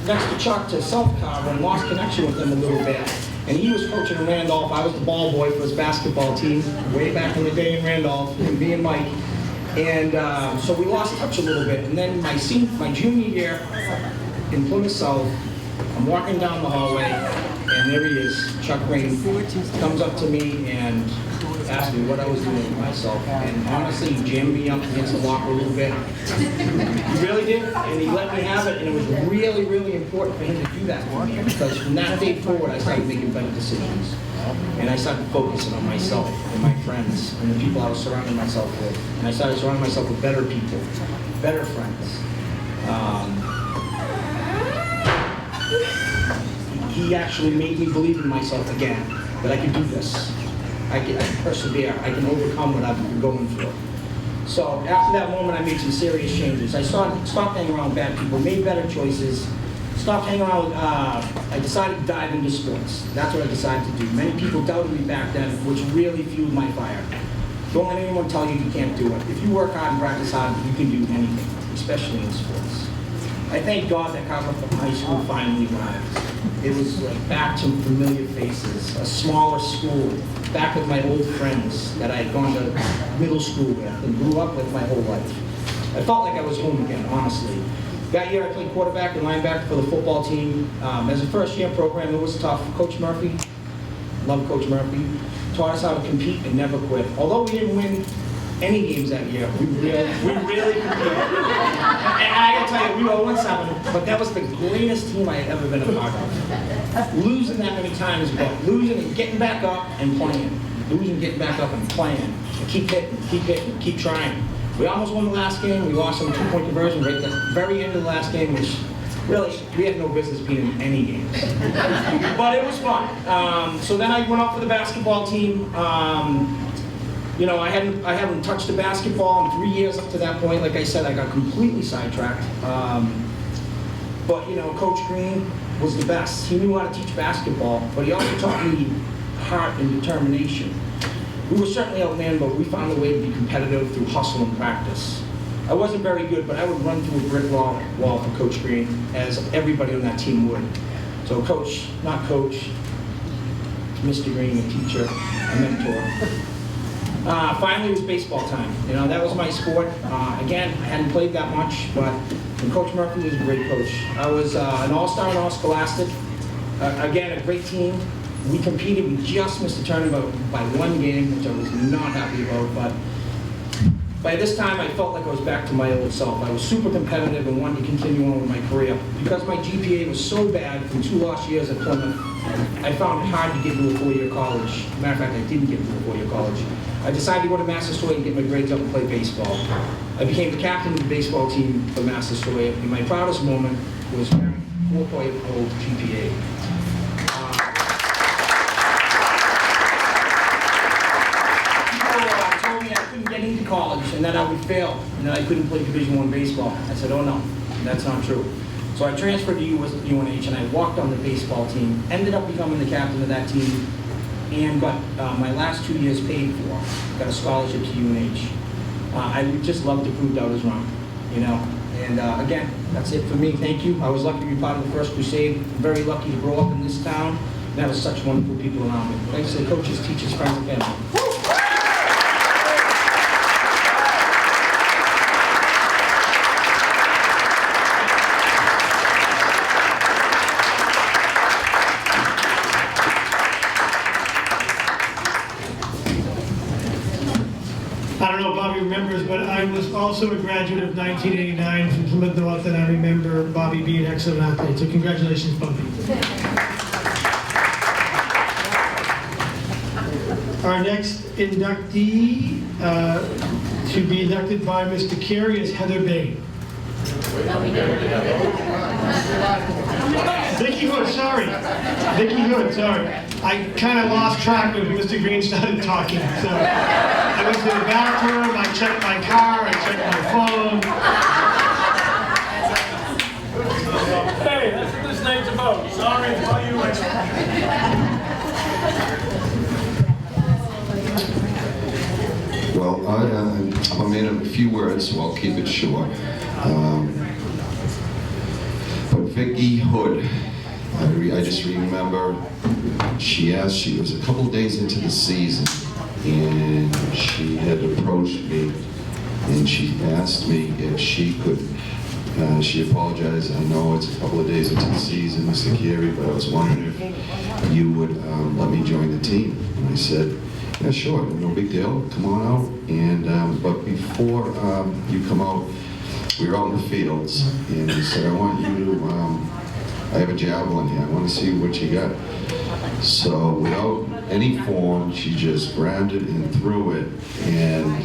Next to Chuck to South Carver and lost connection with him a little bit. And he was coaching in Randolph. I was the ball boy for his basketball team way back in the day in Randolph, and me and Mike. And so we lost touch a little bit. And then my junior year in Plymouth South, I'm walking down the hallway, and there he is, Chuck Rain, comes up to me and asked me what I was doing with myself. And honestly, he jammed me up against the locker a little bit. He really did, and he let me have it, and it was really, really important for him to do that for me, because from that day forward, I started making better decisions. And I started focusing on myself and my friends and the people I was surrounding myself with. And I started surrounding myself with better people, better friends. He actually made me believe in myself again, that I could do this. I can persevere. I can overcome what I've been going through. So after that moment, I made some serious changes. I stopped hanging around bad people, made better choices, stopped hanging around. I decided to dive into sports. That's what I decided to do. Many people doubted me back then, which really fueled my fire. Don't let anyone tell you you can't do it. If you work hard and practice hard, you can do anything, especially in sports. I thank God that Carver High School finally arrived. It was like back to familiar faces, a smaller school, back with my old friends that I had gone to middle school with and grew up with my whole life. I felt like I was home again, honestly. That year I played quarterback and linebacker for the football team. As a first-year program, it was tough. Coach Murphy, love Coach Murphy, taught us how to compete and never quit. Although we didn't win any games that year, we really competed. And I gotta tell you, we were 0-7, but that was the greatest team I had ever been a part of. Losing that many times, but losing and getting back up and playing. Losing, getting back up and playing. And keep hitting, keep trying. We almost won the last game. We lost on a 2-point conversion right at the very end of the last game, which really, we had no business being in any games. But it was fun. So then I went off for the basketball team. You know, I hadn't touched a basketball in 3 years up to that point. Like I said, I got completely sidetracked. But you know, Coach Green was the best. He knew how to teach basketball, but he also taught me heart and determination. We were certainly outmanned, but we found a way to be competitive through hustle and practice. I wasn't very good, but I would run through a brick wall for Coach Green, as everybody on that team would. So Coach, not Coach, Mr. Green, a teacher, a mentor. Finally, it was baseball time. You know, that was my sport. Again, I hadn't played that much, but Coach Murphy was a great coach. I was an all-star in all scholastic. Again, a great team. We competed. We just missed the tournament by one game, which I was not happy about. But by this time, I felt like I was back to my old self. I was super competitive and wanted to continue on with my career. Because my GPA was so bad from 2 lost years at Plymouth, I found it hard to get into a 4-year college. Matter of fact, I didn't get into a 4-year college. I decided to go to Massasoit and get my grades up and play baseball. I became the captain of the baseball team for Massasoit, and my proudest moment was wearing 4.0 GPA. People told me I couldn't get into college and that I would fail and that I couldn't play Division I baseball. I said, oh no, that's not true. So I transferred to UNH and I walked on the baseball team, ended up becoming the captain of that team, and got my last 2 years paid for. Got a scholarship to UNH. I would just love to prove doubters wrong, you know. And again, that's it for me. Thank you. I was lucky to be part of the first Crusade. I'm very lucky to grow up in this town and have such wonderful people around me. Thanks to the coaches, teachers, friends, and family. I don't know if Bobby remembers, but I was also a graduate of 1989 from Plymouth North, and I remember Bobby being an excellent athlete. So congratulations, Bobby. Our next inductee to be inducted by Mr. Carey is Heather Bain. Vicky Hood, sorry. Vicky Hood, sorry. I kind of lost track when Mr. Green started talking. So I went to the bathroom, I checked my car, I checked my phone. Hey, that's what this night's about. Sorry to tell you. Well, I'm a man of a few words, so I'll keep it short. But Vicky Hood, I just remember she was a couple days into the season, and she had approached me and she asked me if she could. She apologized. I know it's a couple of days into the season, Mr. Carey, but I was wondering if you would let me join the team. And I said, yeah, sure, no big deal. Come on out. And but before you come out, we were out in the fields, and he said, I want you to. I have a javelin here. I want to see what you got. So without any form, she just grabbed it and threw it, and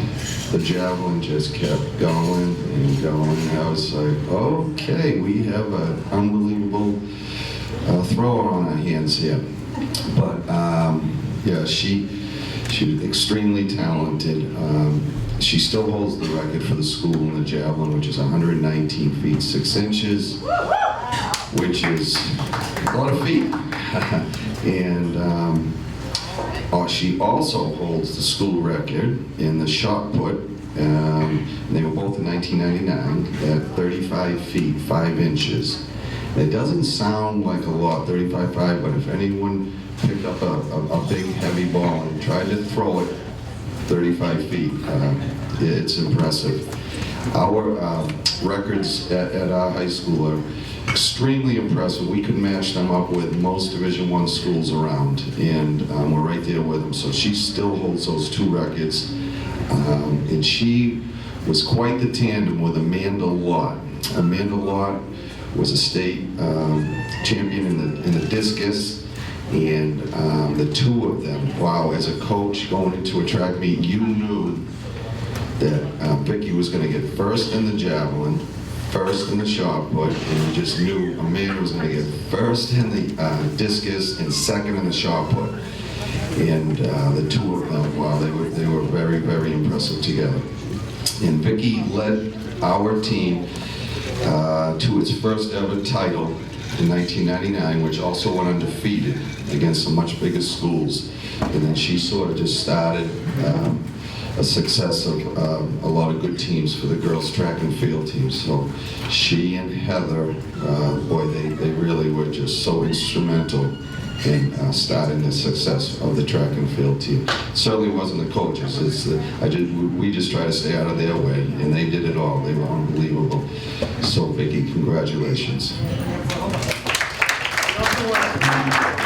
the javelin just kept going and going. And I was like, okay, we have an unbelievable thrower on our hands here. But yeah, she's extremely talented. She still holds the record for the school in the javelin, which is 119 feet 6 inches, which is a lot of feet. And she also holds the school record in the shot put. They were both in 1999 at 35 feet 5 inches. It doesn't sound like a lot, 35.5, but if anyone picked up a big heavy ball and tried to throw it 35 feet, it's impressive. Our records at our high school are extremely impressive. We could match them up with most Division I schools around, and we're right there with them. So she still holds those 2 records, and she was quite the tandem with Amanda Lott. Amanda Lott was a state champion in the discus, and the 2 of them, wow, as a coach going into a track meet, you knew that Vicky was going to get first in the javelin, first in the shot put, and you just knew Amanda was going to get first in the discus and second in the shot put. And the 2 of them, wow, they were very, very impressive together. And Vicky led our team to its first ever title in 1999, which also went undefeated against some much bigger schools. And then she sort of just started a success of a lot of good teams for the girls track and field team. So she and Heather, boy, they really were just so instrumental in starting the success of the track and field team. Certainly wasn't the coaches. We just try to stay out of their way, and they did it all. They were unbelievable. So Vicky, congratulations.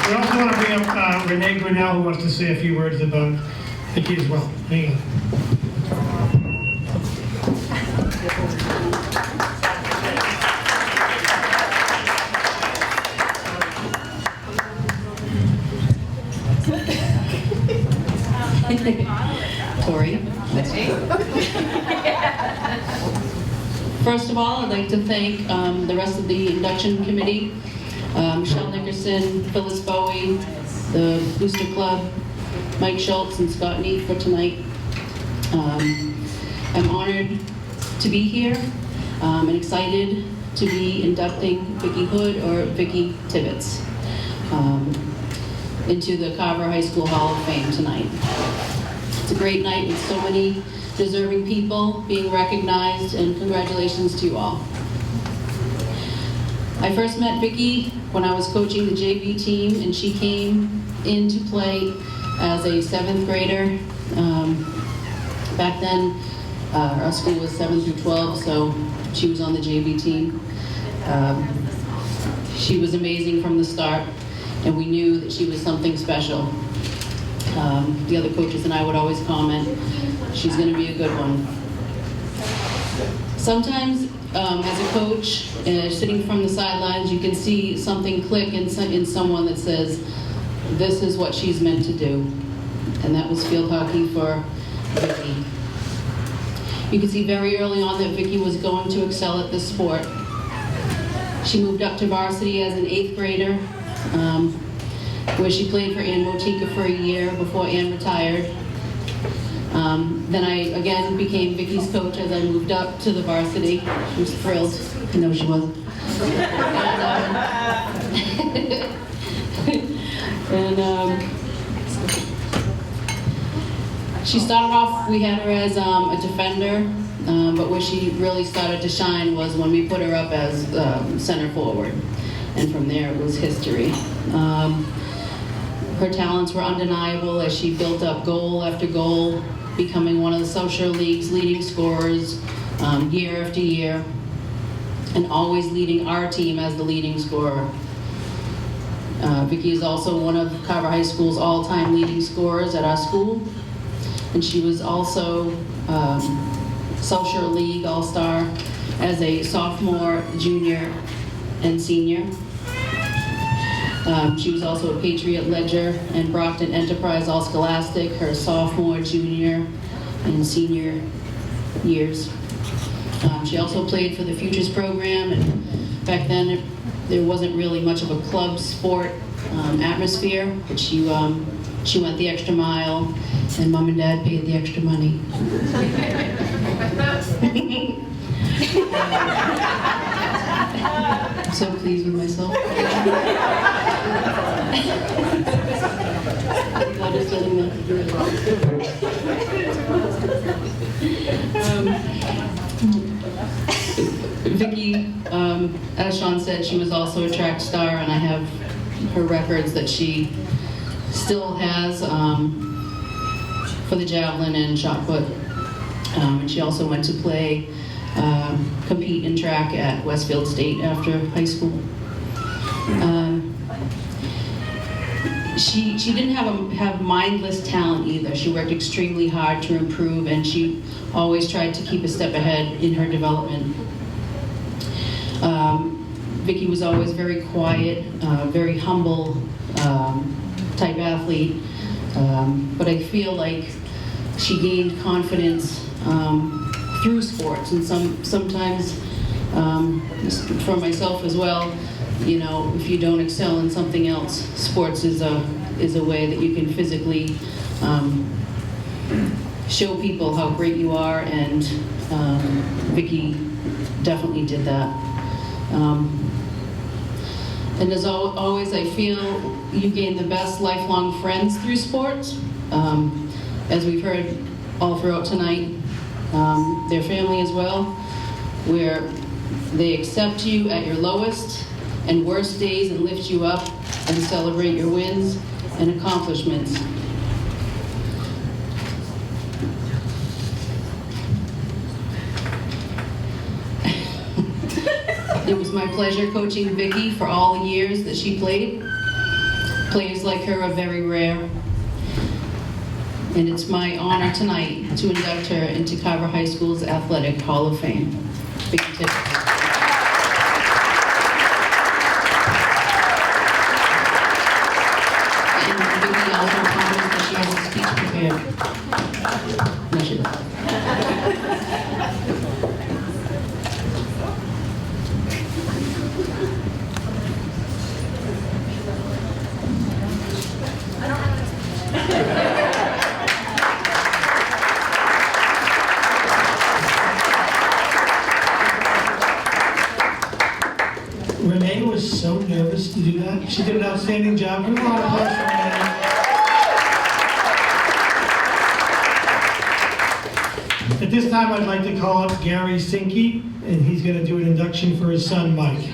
We also want to bring up Renee Grinnell, who wants to say a few words about Vicky as well. Hang on. Tori. First of all, I'd like to thank the rest of the induction committee, Michelle Nickerson, Phyllis Bowie, the Booster Club, Mike Schultz, and Scott Neat for tonight. I'm honored to be here and excited to be inducting Vicki Hood, or Vicki Tibbetts, into the Carver High School Hall of Fame tonight. It's a great night with so many deserving people being recognized, and congratulations to you all. I first met Vicki when I was coaching the JV team, and she came in to play as a 7th grader. Back then, our school was 7 through 12, so she was on the JV team. She was amazing from the start, and we knew that she was something special. The other coaches and I would always comment, she's going to be a good one. Sometimes, as a coach, sitting from the sidelines, you can see something click in someone that says, this is what she's meant to do. And that was field hockey for Vicki. You could see very early on that Vicki was going to excel at this sport. She moved up to varsity as an 8th grader, where she played for Ann Motika for a year before Ann retired. Then I again became Vicki's coach as I moved up to the varsity. She was thrilled. I know she was. She started off, we had her as a defender, but where she really started to shine was when we put her up as center forward. And from there it was history. Her talents were undeniable as she built up goal after goal, becoming one of the Social League's leading scorers year after year, and always leading our team as the leading scorer. Vicki is also one of Carver High School's all-time leading scorers at our school, and she was also Social League All-Star as a sophomore, junior, and senior. She was also a Patriot Ledger and Brockton Enterprise All-Scholastic her sophomore, junior, and senior years. She also played for the Futures program, and back then there wasn't really much of a club sport atmosphere, but she went the extra mile, and Mom and Dad paid the extra money. I'm so pleased with myself. God is letting me do it wrong. Vicki, as Sean said, she was also a track star, and I have her records that she still has for the javelin and shot put. And she also went to compete in track at Westfield State after high school. She didn't have mindless talent either. She worked extremely hard to improve, and she always tried to keep a step ahead in her development. Vicki was always very quiet, very humble type athlete, but I feel like she gained confidence through sports, and sometimes for myself as well, you know, if you don't excel in something else, sports is a way that you can physically show people how great you are, and Vicki definitely did that. And as always, I feel you gain the best lifelong friends through sports. As we've heard all throughout tonight, their family as well, where they accept you at your lowest and worst days and lift you up and celebrate your wins and accomplishments. It was my pleasure coaching Vicki for all the years that she played. Players like her are very rare. And it's my honor tonight to induct her into Carver High School's Athletic Hall of Fame. Vicki Tippett. And Vicki also promised that she has a speech prepared. No, she doesn't. Renee was so nervous to do that. She did an outstanding job. Come on, applause for Renee. At this time, I'd like to call up Gary Sinke, and he's going to do an induction for his son, Mike.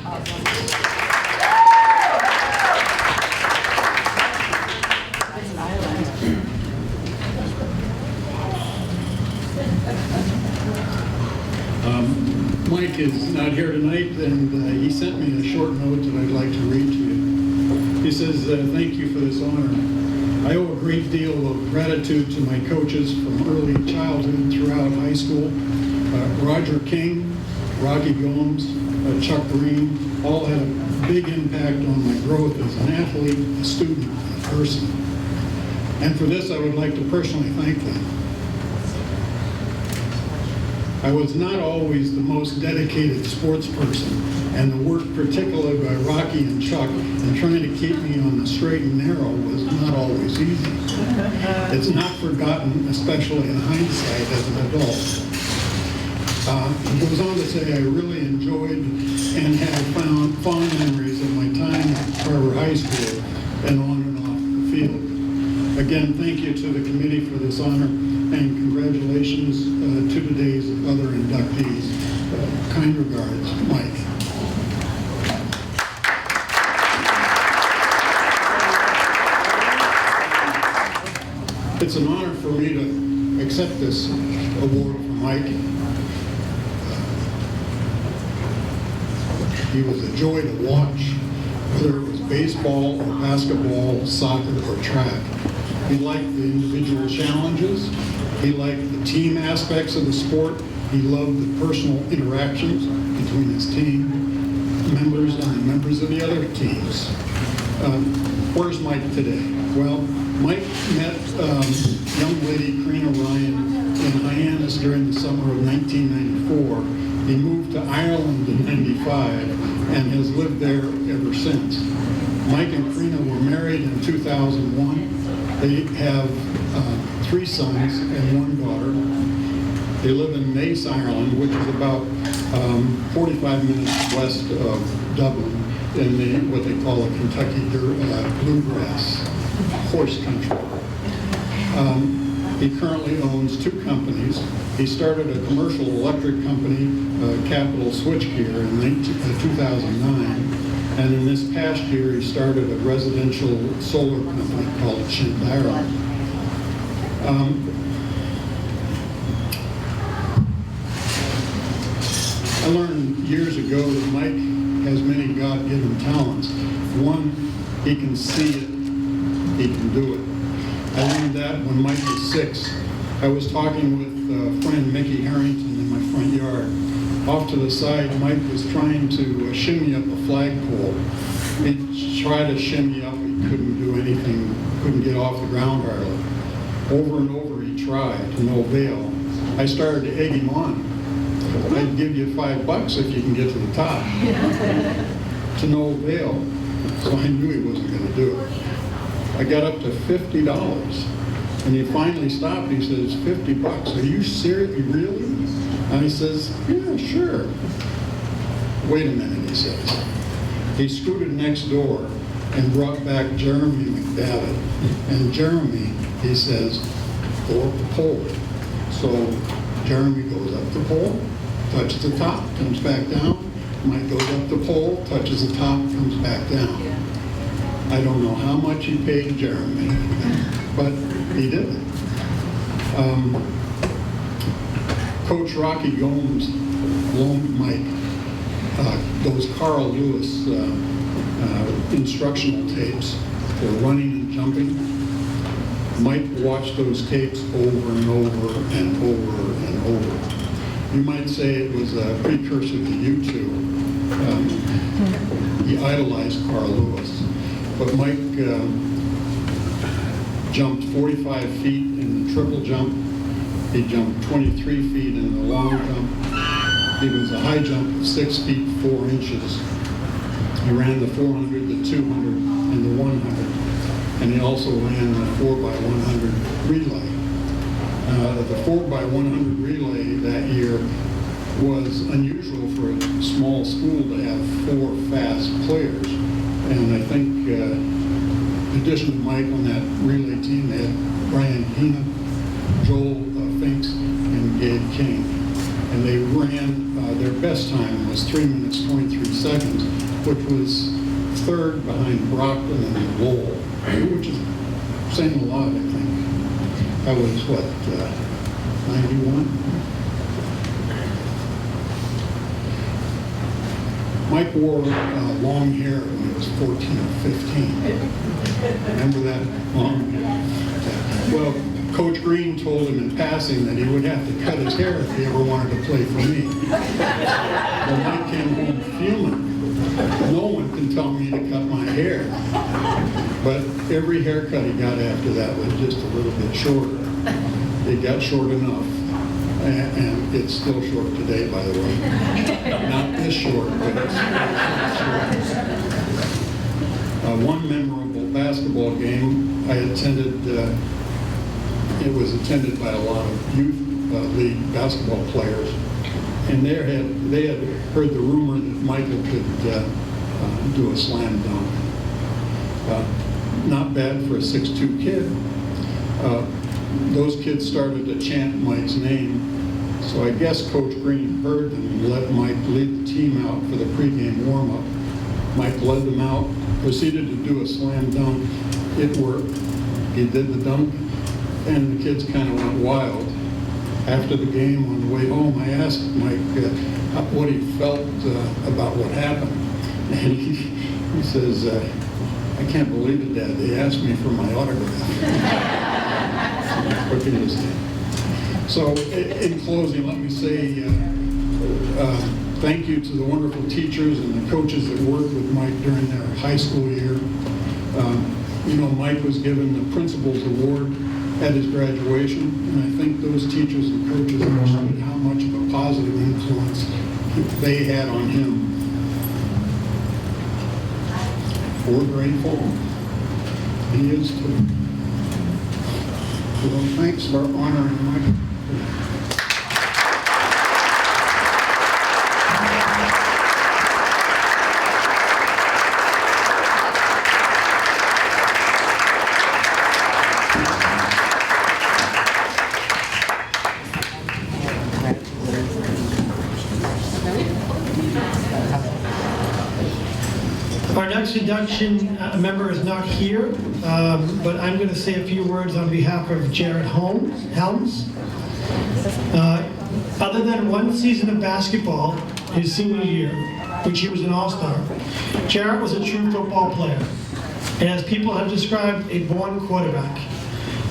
Mike is not here tonight, and he sent me a short note that I'd like to read to you. He says, thank you for this honor. I owe a great deal of gratitude to my coaches from early childhood throughout high school. Roger King, Rocky Gomes, Chuck Green, all had a big impact on my growth as an athlete, a student, and a person. And for this, I would like to personally thank them. I was not always the most dedicated sports person, and the work particularly by Rocky and Chuck in trying to keep me on the straight and narrow was not always easy. It's not forgotten, especially in hindsight as an adult. He goes on to say, I really enjoyed and have found fond memories of my time at Carver High School and on and off the field. Again, thank you to the committee for this honor, and congratulations to today's other inductees. Kind regards, Mike. It's an honor for me to accept this award for Mike. He was a joy to watch, whether it was baseball or basketball, soccer or track. He liked the individual challenges. He liked the team aspects of the sport. He loved the personal interactions between his team members and the members of the other teams. Where's Mike today? Well, Mike met young lady Karina Ryan in Hyannis during the summer of 1994. He moved to Ireland in 95 and has lived there ever since. Mike and Karina were married in 2001. They have 3 sons and 1 daughter. They live in Naas, Ireland, which is about 45 minutes west of Dublin in what they call the Kentucky bluegrass horse country. He currently owns 2 companies. He started a commercial electric company, Capital Switchgear, in 2009. And in this past year, he started a residential solar company called Shintaro. I learned years ago that Mike has many God-given talents. One, he can see it, he can do it. I learned that when Mike was 6. I was talking with friend Mickey Harrington in my front yard. Off to the side, Mike was trying to shimmy up a flagpole. He tried to shimmy up, he couldn't do anything, couldn't get off the ground hardly. Over and over he tried, to no avail. I started to egg him on. I'd give you $5 if you can get to the top. To no avail. So I knew he wasn't going to do it. I got up to $50. And he finally stopped. He says, $50? Are you serious? Really? And he says, yeah, sure. Wait a minute, he says. He scooted next door and brought back Jeremy McDavitt. And Jeremy, he says, go up the pole. So Jeremy goes up the pole, touches the top, comes back down. Mike goes up the pole, touches the top, comes back down. I don't know how much he paid Jeremy, but he did it. Coach Rocky Gomes loaned Mike those Carl Lewis instructional tapes for running and jumping. Mike watched those tapes over and over and over and over. You might say it was a precursor to YouTube. He idolized Carl Lewis. But Mike jumped 45 feet in the triple jump. He jumped 23 feet in the long jump. He was a high jump of 6 feet 4 inches. He ran the 400, the 200, and the 100. And he also ran the 4x100 relay. The 4x100 relay that year was unusual for a small school to have 4 fast players. And I think, in addition to Mike on that relay team, they had Brian Heenan, Joel Finks, and Gabe King. And they ran, their best time was 3 minutes 23 seconds, which was 3rd behind Brockton and Lowell, which is saying a lot, I think. I was, 91? Mike wore long hair when he was 14 or 15. Remember that long hair? Well, Coach Green told him in passing that he would have to cut his hair if he ever wanted to play for me. Well, Mike came home fuming. No one can tell me to cut my hair. But every haircut he got after that was just a little bit shorter. It got short enough. And it's still short today, by the way. Not this short, but it's short. One memorable basketball game I attended, it was attended by a lot of youth league basketball players. And they had heard the rumor that Michael could do a slam dunk. Not bad for a 6'2" kid. Those kids started to chant Mike's name. So I guess Coach Green heard them and let Mike lead the team out for the pregame warm-up. Mike led them out, proceeded to do a slam dunk. It worked. He did the dunk, and the kids kind of went wild. after the game on the way home, I asked Mike what he felt about what happened. And he says, I can't believe it, Dad. They asked me for my autograph. What can you say? So in closing, let me say thank you to the wonderful teachers and the coaches that worked with Mike during their high school year. You know, Mike was given the Principal's Award at his graduation, and I think those teachers and coaches understood how much of a positive influence they had on him. We're grateful. He is too. Well, thanks for honoring Mike. Our next induction member is not here, but I'm going to say a few words on behalf of Jared Helms. Other than one season of basketball, his senior year, which he was an all-star, Jared was a true football player, and as people have described, a born quarterback.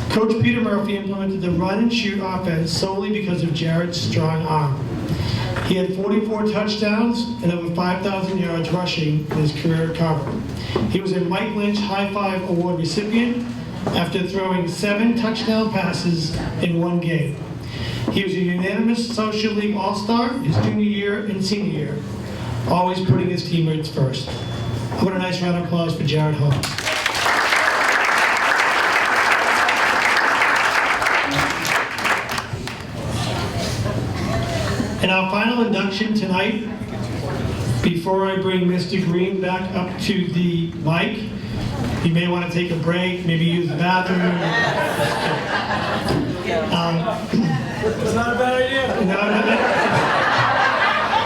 Coach Peter Murphy implemented the run-and-shoot offense solely because of Jared's strong arm. He had 44 touchdowns and over 5,000 yards rushing in his career at Carver. He was a Mike Lynch High Five Award recipient after throwing 7 touchdown passes in one game. He was a unanimous Social League All-Star his junior year and senior year, always putting his teammates first. How about a nice round of applause for Jared Holmes. And our final induction tonight, before I bring Mr. Green back up to the mic, you may want to take a break, maybe use the bathroom. It's not a bad idea. No,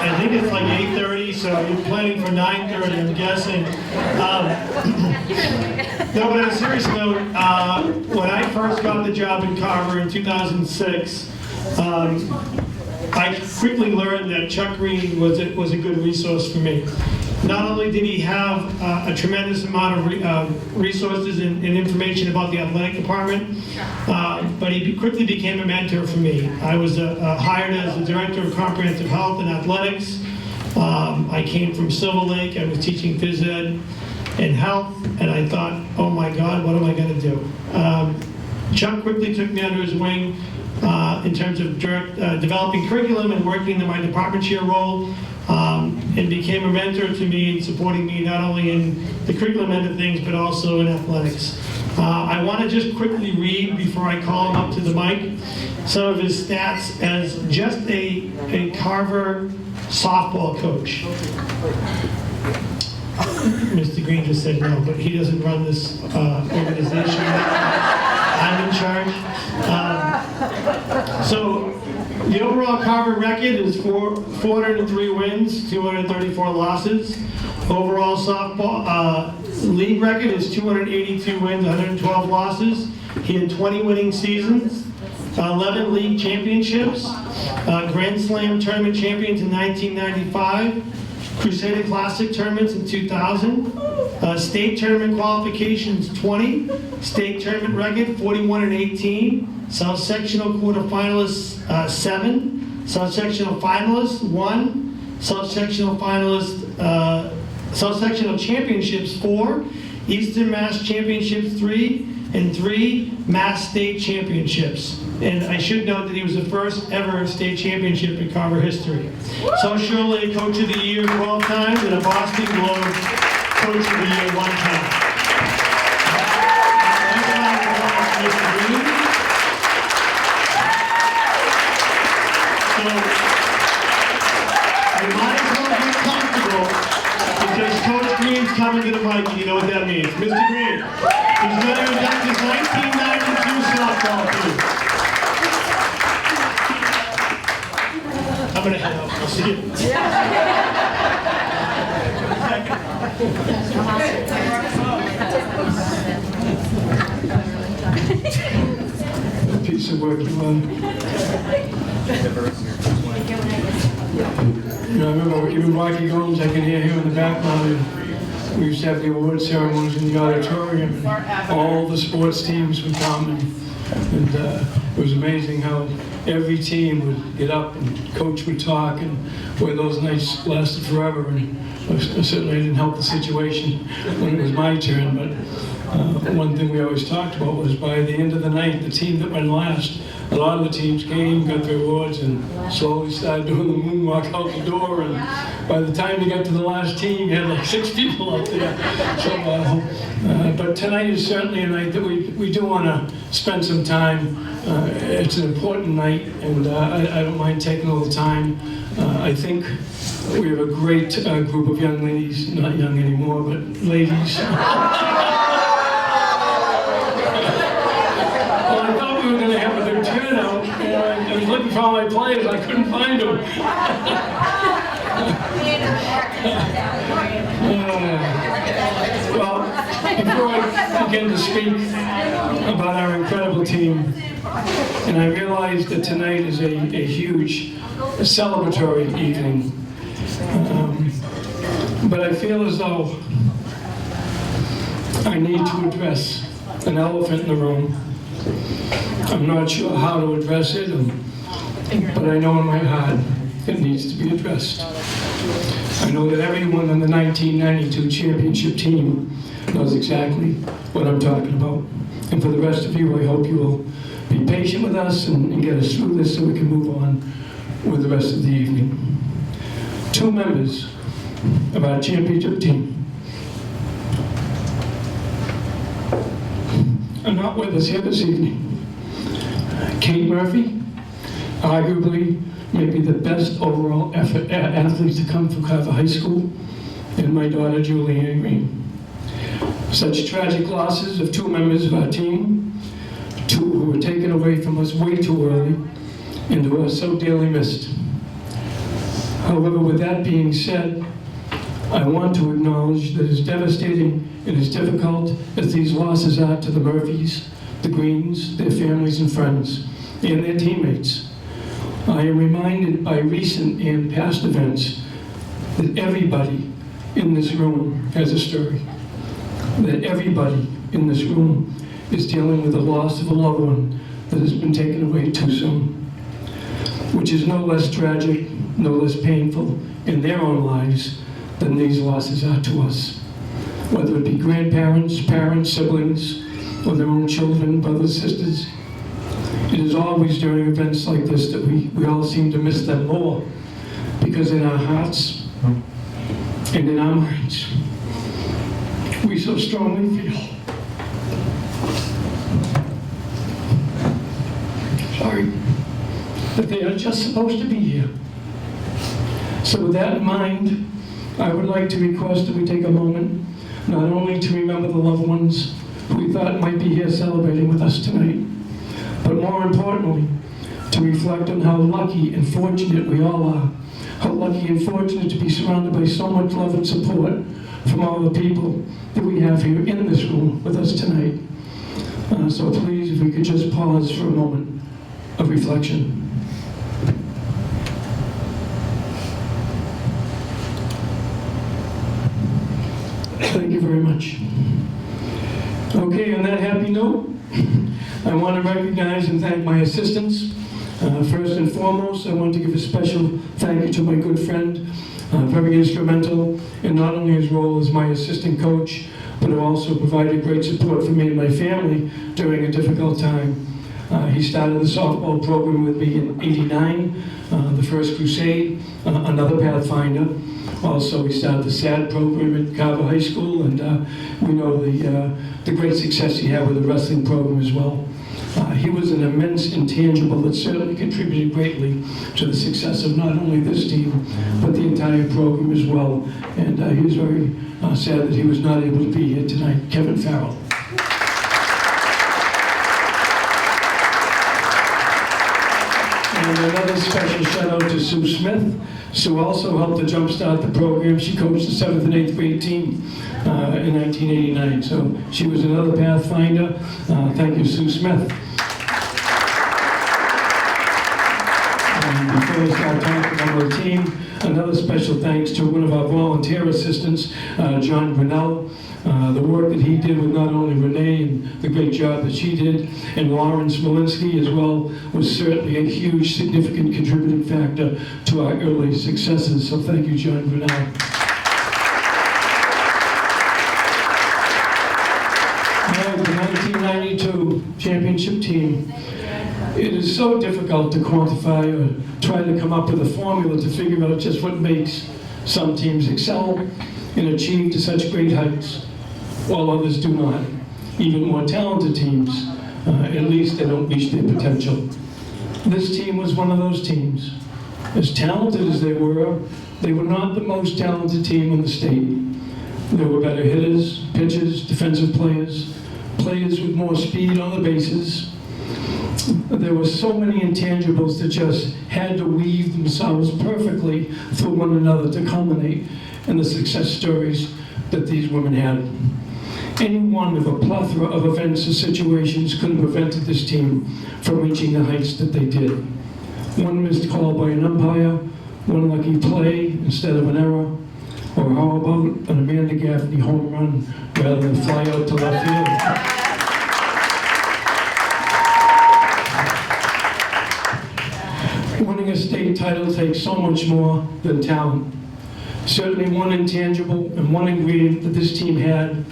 I think it's like 8:30, so you're planning for 9:30, I'm guessing. No, but on a serious note, when I first got the job in Carver in 2006, I quickly learned that Chuck Green was a good resource for me. Not only did he have a tremendous amount of resources and information about the athletic department, but he quickly became a mentor for me. I was hired as the Director of Comprehensive Health and Athletics. I came from Silver Lake. I was teaching phys ed and health, and I thought, oh my God, what am I going to do? Chuck quickly took me under his wing in terms of developing curriculum and working in my department chair role, and became a mentor to me and supporting me not only in the curriculum end of things, but also in athletics. I want to just quickly read, before I call him up to the mic, some of his stats as just a Carver softball coach. Mr. Green just said no, but he doesn't run this organization. I'm in charge. So the overall Carver record is 403 wins, 234 losses. Overall softball league record is 282 wins, 112 losses. He had 20 winning seasons, 11 league championships, Grand Slam tournament champions in 1995, Crusader Classic tournaments in 2000, state tournament qualifications 20, state tournament record 41-18, South sectional quarterfinalists 7, South sectional finalists 1, South sectional finalists, South sectional championships 4, Eastern Mass championships 3, and 3 Mass state championships. And I should note that he was the first ever state championship in Carver history. Social League Coach of the Year 12 times and a Boston Globe Coach of the Year 1 time. Mr. Green. So, you might as well get comfortable because Coach Green's coming to the mic and you know what that means. Mr. Green, he's going to induct his 1992 softball team. I'm going to head out. I'll see you. Peace of work you on. You know, I remember even Rocky Gomes, I can hear him in the background. We used to have the award ceremonies in the auditorium, and all the sports teams would come, and it was amazing how every team would get up and coach would talk, and boy, those nights lasted forever. And certainly I didn't help the situation when it was my turn, but one thing we always talked about was by the end of the night, the team that went last, a lot of the teams came, got their awards, and slowly started doing the moonwalk out the door. And by the time you got to the last team, you had like 6 people out there. So, but tonight is certainly a night that we do want to spend some time. It's an important night, and I don't mind taking a little time. I think we have a great group of young ladies, not young anymore, but ladies. We were going to have a good turnout. I was looking for all my players, I couldn't find them. Well, before I begin to speak about our incredible team, and I realize that tonight is a huge celebratory evening, but I feel as though I need to address an elephant in the room. I'm not sure how to address it, but I know in my heart it needs to be addressed. I know that everyone on the 1992 championship team knows exactly what I'm talking about. And for the rest of you, I hope you will be patient with us and get us through this so we can move on with the rest of the evening. 2 members of our championship team are not with us here this evening. Kate Murphy, arguably maybe the best overall athlete to come from Carver High School, and my daughter Julianne Green. Such tragic losses of 2 members of our team, 2 who were taken away from us way too early and who are so dearly missed. However, with that being said, I want to acknowledge that as devastating and as difficult as these losses are to the Murphys, the Greens, their families and friends, and their teammates, I am reminded by recent and past events that everybody in this room has a story. That everybody in this room is dealing with the loss of a loved one that has been taken away too soon, which is no less tragic, no less painful in their own lives than these losses are to us. Whether it be grandparents, parents, siblings, or their own children, brothers, sisters. It is always during events like this that we all seem to miss them more, because in our hearts and in our minds, we so strongly feel that they are just supposed to be here. So with that in mind, I would like to request that we take a moment not only to remember the loved ones who we thought might be here celebrating with us tonight, but more importantly, to reflect on how lucky and fortunate we all are. How lucky and fortunate to be surrounded by so much love and support from all the people that we have here in this room with us tonight. So please, if we could just pause for a moment of reflection. Thank you very much. Okay, on that happy note, I want to recognize and thank my assistants. First and foremost, I want to give a special thank you to my good friend, very instrumental in not only his role as my assistant coach, but who also provided great support for me and my family during a difficult time. He started the softball program with me in '89, the first Crusade, another Pathfinder. Also, we started the SAD program at Carver High School, and we know the great success he had with the wrestling program as well. He was an immense intangible that certainly contributed greatly to the success of not only this team, but the entire program as well. And he was very sad that he was not able to be here tonight. Kevin Farrell. And another special shout out to Sue Smith. Sue also helped to jumpstart the program. She coached the 7th and 8th grade team in 1989. So she was another Pathfinder. Thank you, Sue Smith. Before I start talking about our team, another special thanks to one of our volunteer assistants, John Grinnell. The work that he did with not only Renee and the great job that she did, and Lauren Smolinski as well, was certainly a huge, significant contributing factor to our early successes. So thank you, John Grinnell. The 1992 championship team. It is so difficult to quantify or try to come up with a formula to figure out just what makes some teams excel and achieve to such great heights, while others do not. Even more talented teams, at least they don't reach their potential. This team was one of those teams. As talented as they were not the most talented team in the state. There were better hitters, pitchers, defensive players, players with more speed on the bases. There were so many intangibles that just had to weave themselves perfectly through one another to culminate in the success stories that these women had. Any one of a plethora of events or situations could have prevented this team from reaching the heights that they did. One missed call by an umpire, one lucky play instead of an error, or how about an Amanda Gaffney home run rather than fly out to left field? Winning a state title takes so much more than talent. Certainly one intangible and one ingredient that this team had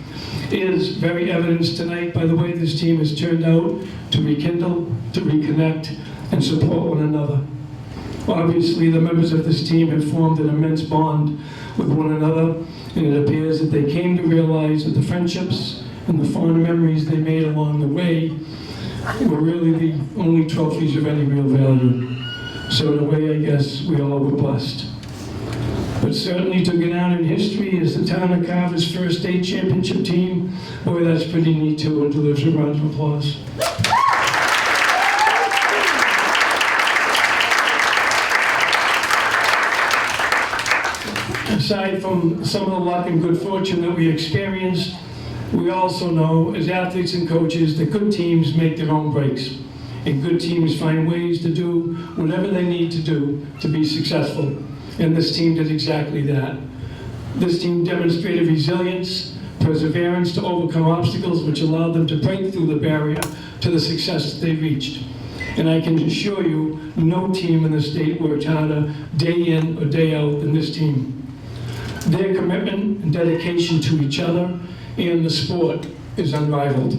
is very evidenced tonight by the way this team has turned out to rekindle, to reconnect, and support one another. Obviously, the members of this team have formed an immense bond with one another, and it appears that they came to realize that the friendships and the fond memories they made along the way were really the only trophies of any real value. So in a way, I guess, we all were blessed. But certainly to go down in history as the town of Carver's first state championship team, boy, that's pretty neat too, and deserves a round of applause. Aside from some of the luck and good fortune that we experienced, we also know as athletes and coaches that good teams make their own breaks. And good teams find ways to do whatever they need to do to be successful. And this team did exactly that. This team demonstrated resilience, perseverance to overcome obstacles which allowed them to break through the barrier to the success that they reached. And I can assure you, no team in the state worked harder day in or day out than this team. Their commitment and dedication to each other and the sport is unrivaled.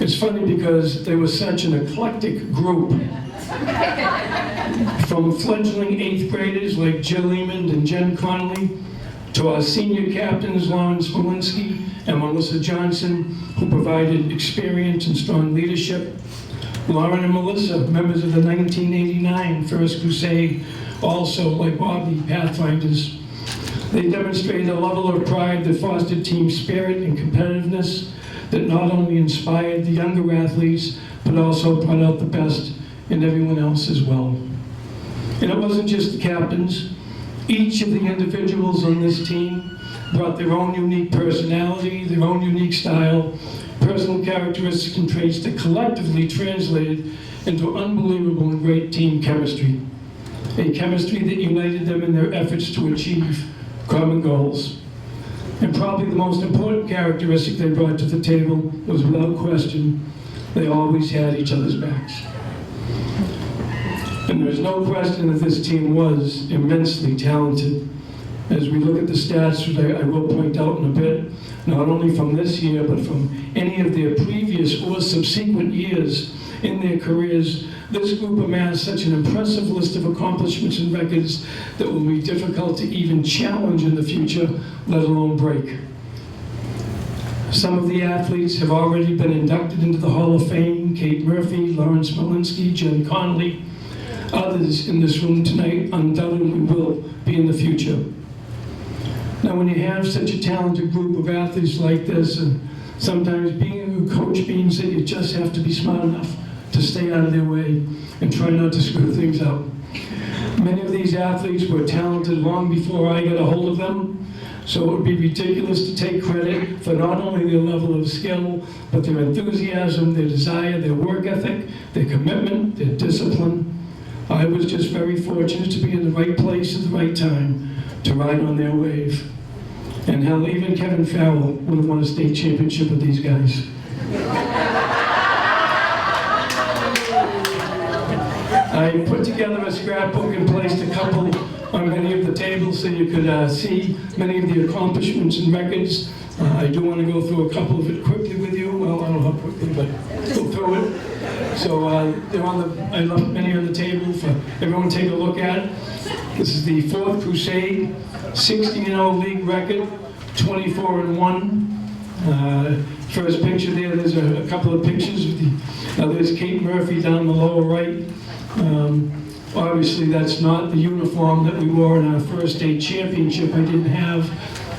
It's funny because they were such an eclectic group. From fledgling 8th graders like Jill Eamond and Jen Connolly, to our senior captains Lauren Smolinski and Melissa Johnson, who provided experience and strong leadership. Lauren and Melissa, members of the 1989 First Crusade, also like Bobby, pathfinders. They demonstrated a level of pride that fostered team spirit and competitiveness that not only inspired the younger athletes, but also brought out the best in everyone else as well. And it wasn't just the captains. Each of the individuals on this team brought their own unique personality, their own unique style, personal characteristics and traits that collectively translated into unbelievable and great team chemistry. A chemistry that united them in their efforts to achieve common goals. And probably the most important characteristic they brought to the table was, without question, they always had each other's backs. And there's no question that this team was immensely talented. As we look at the stats, which I will point out in a bit, not only from this year, but from any of their previous or subsequent years in their careers, this group amassed such an impressive list of accomplishments and records that will be difficult to even challenge in the future, let alone break. Some of the athletes have already been inducted into the Hall of Fame: Kate Murphy, Lauren Smolinski, Jen Connolly. Others in this room tonight undoubtedly will be in the future. Now, when you have such a talented group of athletes like this, and sometimes being a coach means that you just have to be smart enough to stay out of their way and try not to screw things up. Many of these athletes were talented long before I got a hold of them, so it would be ridiculous to take credit for not only their level of skill, but their enthusiasm, their desire, their work ethic, their commitment, their discipline. I I was just very fortunate to be in the right place at the right time to ride on their wave. And hell, even Kevin Farrell would have won a state championship with these guys. I put together a scrapbook and placed a couple on many of the tables so you could see many of the accomplishments and records. I do want to go through a couple of it quickly with you. Well, I don't know how quickly, but go through it. So they're on the, I left many on the table for everyone to take a look at. This is the 4th Crusade, 16-0 league record, 24-1. First picture there's a couple of pictures of the, there's Kate Murphy down the lower right. Obviously that's not the uniform that we wore in our first state championship. I didn't have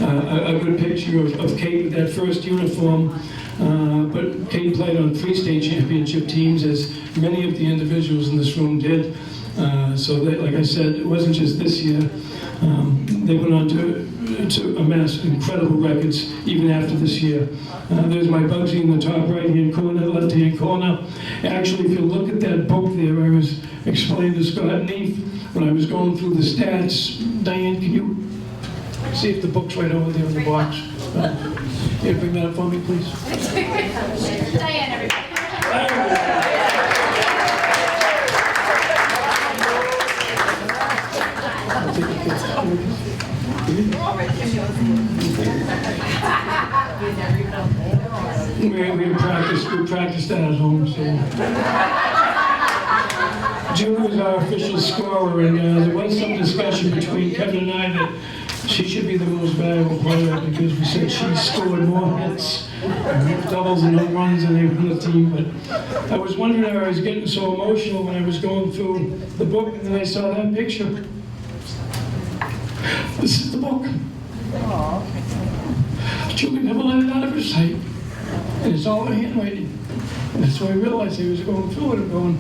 a good picture of Kate with that first uniform, but Kate played on 3 state championship teams, as many of the individuals in this room did. So that, like I said, it wasn't just this year. They went on to amass incredible records even after this year. There's my Bugsy in the top right-hand corner, left-hand corner. Actually, if you look at that book there, I was explaining to Scott Neef when I was going through the stats. Diane, can you see if the book's right over there in the box? Can you bring that up for me, please? Diane, everybody. We practiced that at home, so. June was our official scorer, and there was some discussion between Kevin and I that she should be the most valuable player because we said she scored more hits, doubles and home runs than anyone on the team. But I was wondering how I was getting so emotional when I was going through the book, and then I saw that picture. This is the book. Julie never let it out of her sight. And it's all her handwriting. And that's why I realized I was going through it and going,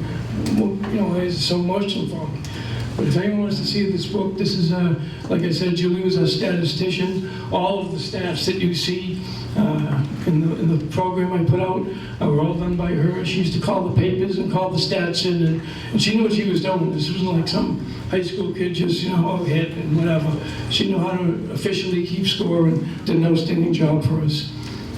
well, you know, it's so emotional for me. But if anyone wants to see this book, this is, like I said, Julie was a statistician. All of the stats that you see in the program I put out were all done by her. She used to call the papers and call the stats in, and she knew what she was doing. This wasn't like some high school kid just, you know, hit and whatever. She knew how to officially keep score and did an outstanding job for us.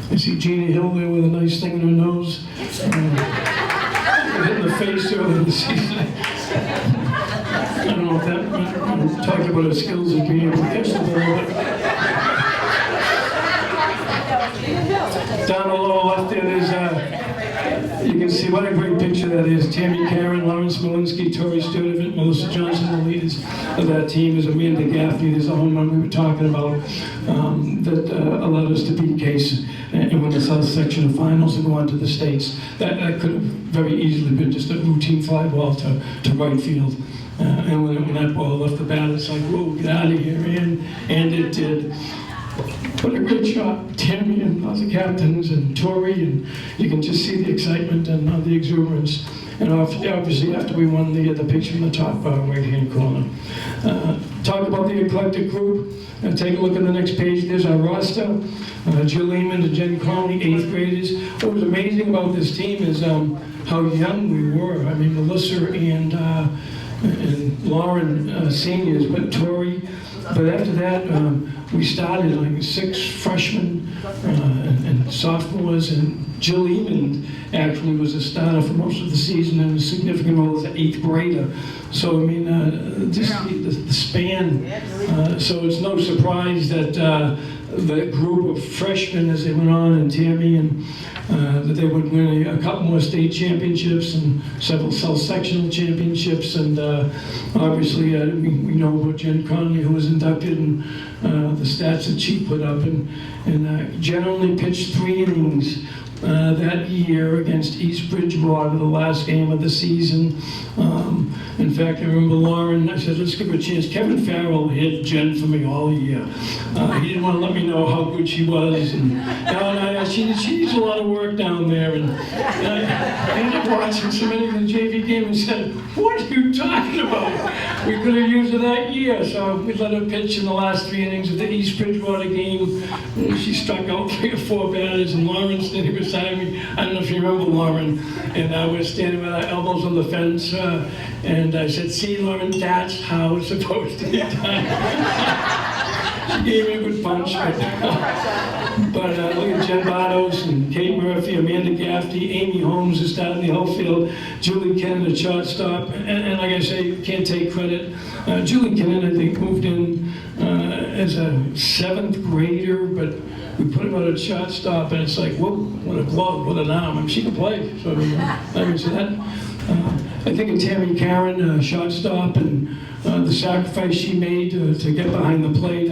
I see Jeannie Hill there with a nice thing in her nose. Hit in the face earlier in the season. I don't know if that talked about her skills of being able to catch the ball, but down the lower left there, there's you can see what a great picture that is. Tammy Karen, Lawrence Malinsky, Tori Sturdivant, Melissa Johnson, the leaders of that team. Is Amanda Gaffney. There's a home run we were talking about that allowed us to beat Case and win the South Section Finals and go on to the States. That could have very easily been just a routine fly ball to right field. And when that ball left the bat, it's like, whoa, get out of here. And it did. What a great shot. Tammy and the captains and Tori, and you can just see the excitement and the exuberance. And obviously after we won, the picture in the top right-hand corner. Talk about the eclectic group. Take a look at the next page. There's our roster. Jill Lehman and Jen Conley, 8th graders. What was amazing about this team is how young we were. I mean, Melissa and Lauren, seniors, but Tori. But after that, we started like 6 freshmen and sophomores, and Jill Lehman actually was a starter for most of the season and a significant role as an 8th grader. So, I mean, just the span. So it's no surprise that the group of freshmen, as they went on, and Tammy, and that they would win a couple more state championships and several South Sectional championships. And obviously, we know about Jen Conley, who was inducted, and the stats that she put up. And Jen only pitched 3 innings that year against East Bridgewater, the last game of the season. In fact, I remember Lauren, I said, let's give her a chance. Kevin Farrell hit Jen for me all year. He didn't want to let me know how good she was. And she needs a lot of work down there. And I ended up watching so many of the JV games and said, what are you talking about? We could have used her that year. So we let her pitch in the last 3 innings of the East Bridgewater game. And she struck out 3 or 4 batters, and Lauren standing beside me. I don't know if you remember Lauren. And I was standing with our elbows on the fence. And And I said, see, Lauren, that's how it's supposed to be done. She gave me a good punch. But look at Jen Bartos and Kate Murphy, Amanda Gaffney, Amy Holmes is down in the outfield, Julie Kennan at shortstop. And like I say, can't take credit. Julie Kennan, I think, moved in as a 7th grader, but we put him out at shortstop, and it's like, whoa, what a glove, what an arm. I mean, she can play. So so that. I think of Tammy Karen, shortstop, and the sacrifice she made to get behind the plate.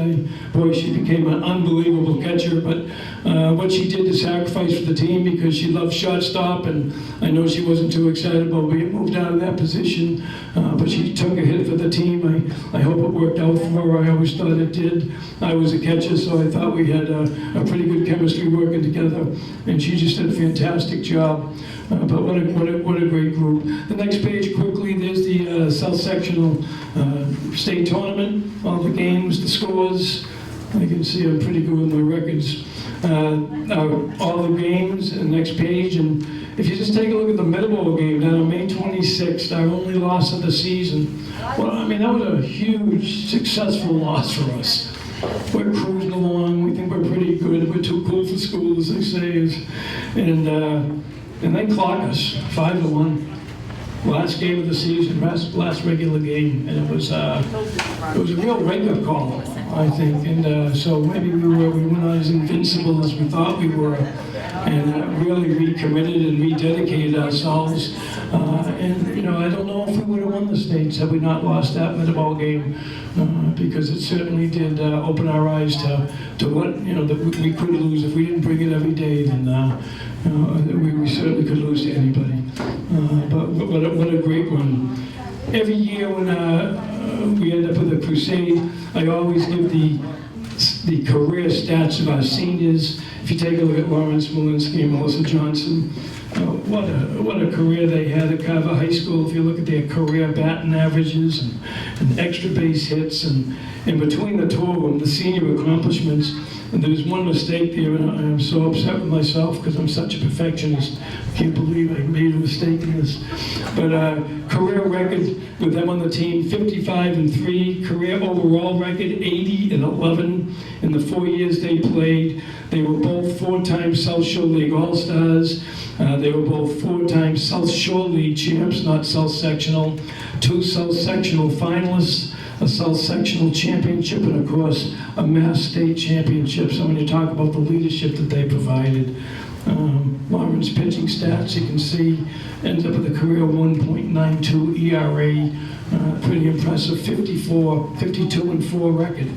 Boy, she became an unbelievable catcher, but what she did to sacrifice for the team because she loved shortstop, and I know she wasn't too excited about being moved out of that position, but she took a hit for the team. I hope it worked out for her. I always thought it did. I was a catcher, so I thought we had a pretty good chemistry working together, and she just did a fantastic job. But what a great group. The next page quickly, there's the South Sectional State Tournament, all the games, the scores. I can see I'm pretty good with my records. All the games, and next page. And if you just take a look at the Middleborough game down on May 26th, our only loss of the season. Well, I mean, that was a huge, successful loss for us. We're cruising along. We think we're pretty good. We're too cool for school, as they say. And they clock us 5-1. Last game of the season, last regular game, and it was a real wake-up call, I think. And so maybe we were not as invincible as we thought we were, and really recommitted and rededicated ourselves. And you know, I don't know if we would have won the states had we not lost that Middleborough game, because it certainly did open our eyes to what that we could lose if we didn't bring it every day. Then we certainly could lose to anybody. But what a great run! Every year when we end up with a crusade, I always give the career stats of our seniors. If you take a look at Lawrence Malinsky and Melissa Johnson, what a career they had at Carver High School. If you look at their career batting averages and extra base hits, and between the two of them, the senior accomplishments. And there's one mistake there, and I am so upset with myself because I'm such a perfectionist. I can't believe I made a mistake in this. But career record with them on the team, 55-3. Career overall record, 80-11. In the 4 years they played, they were both 4-time South Shore League All-Stars. They were both 4-time South Shore League champs, not South Sectional. 2 South Sectional finalists, a South Sectional championship, and of course a Mass State championship. So when you talk about the leadership that they provided, Lawrence pitching stats, you can see, ends up with a career 1.92 ERA, pretty impressive, 52-4 record.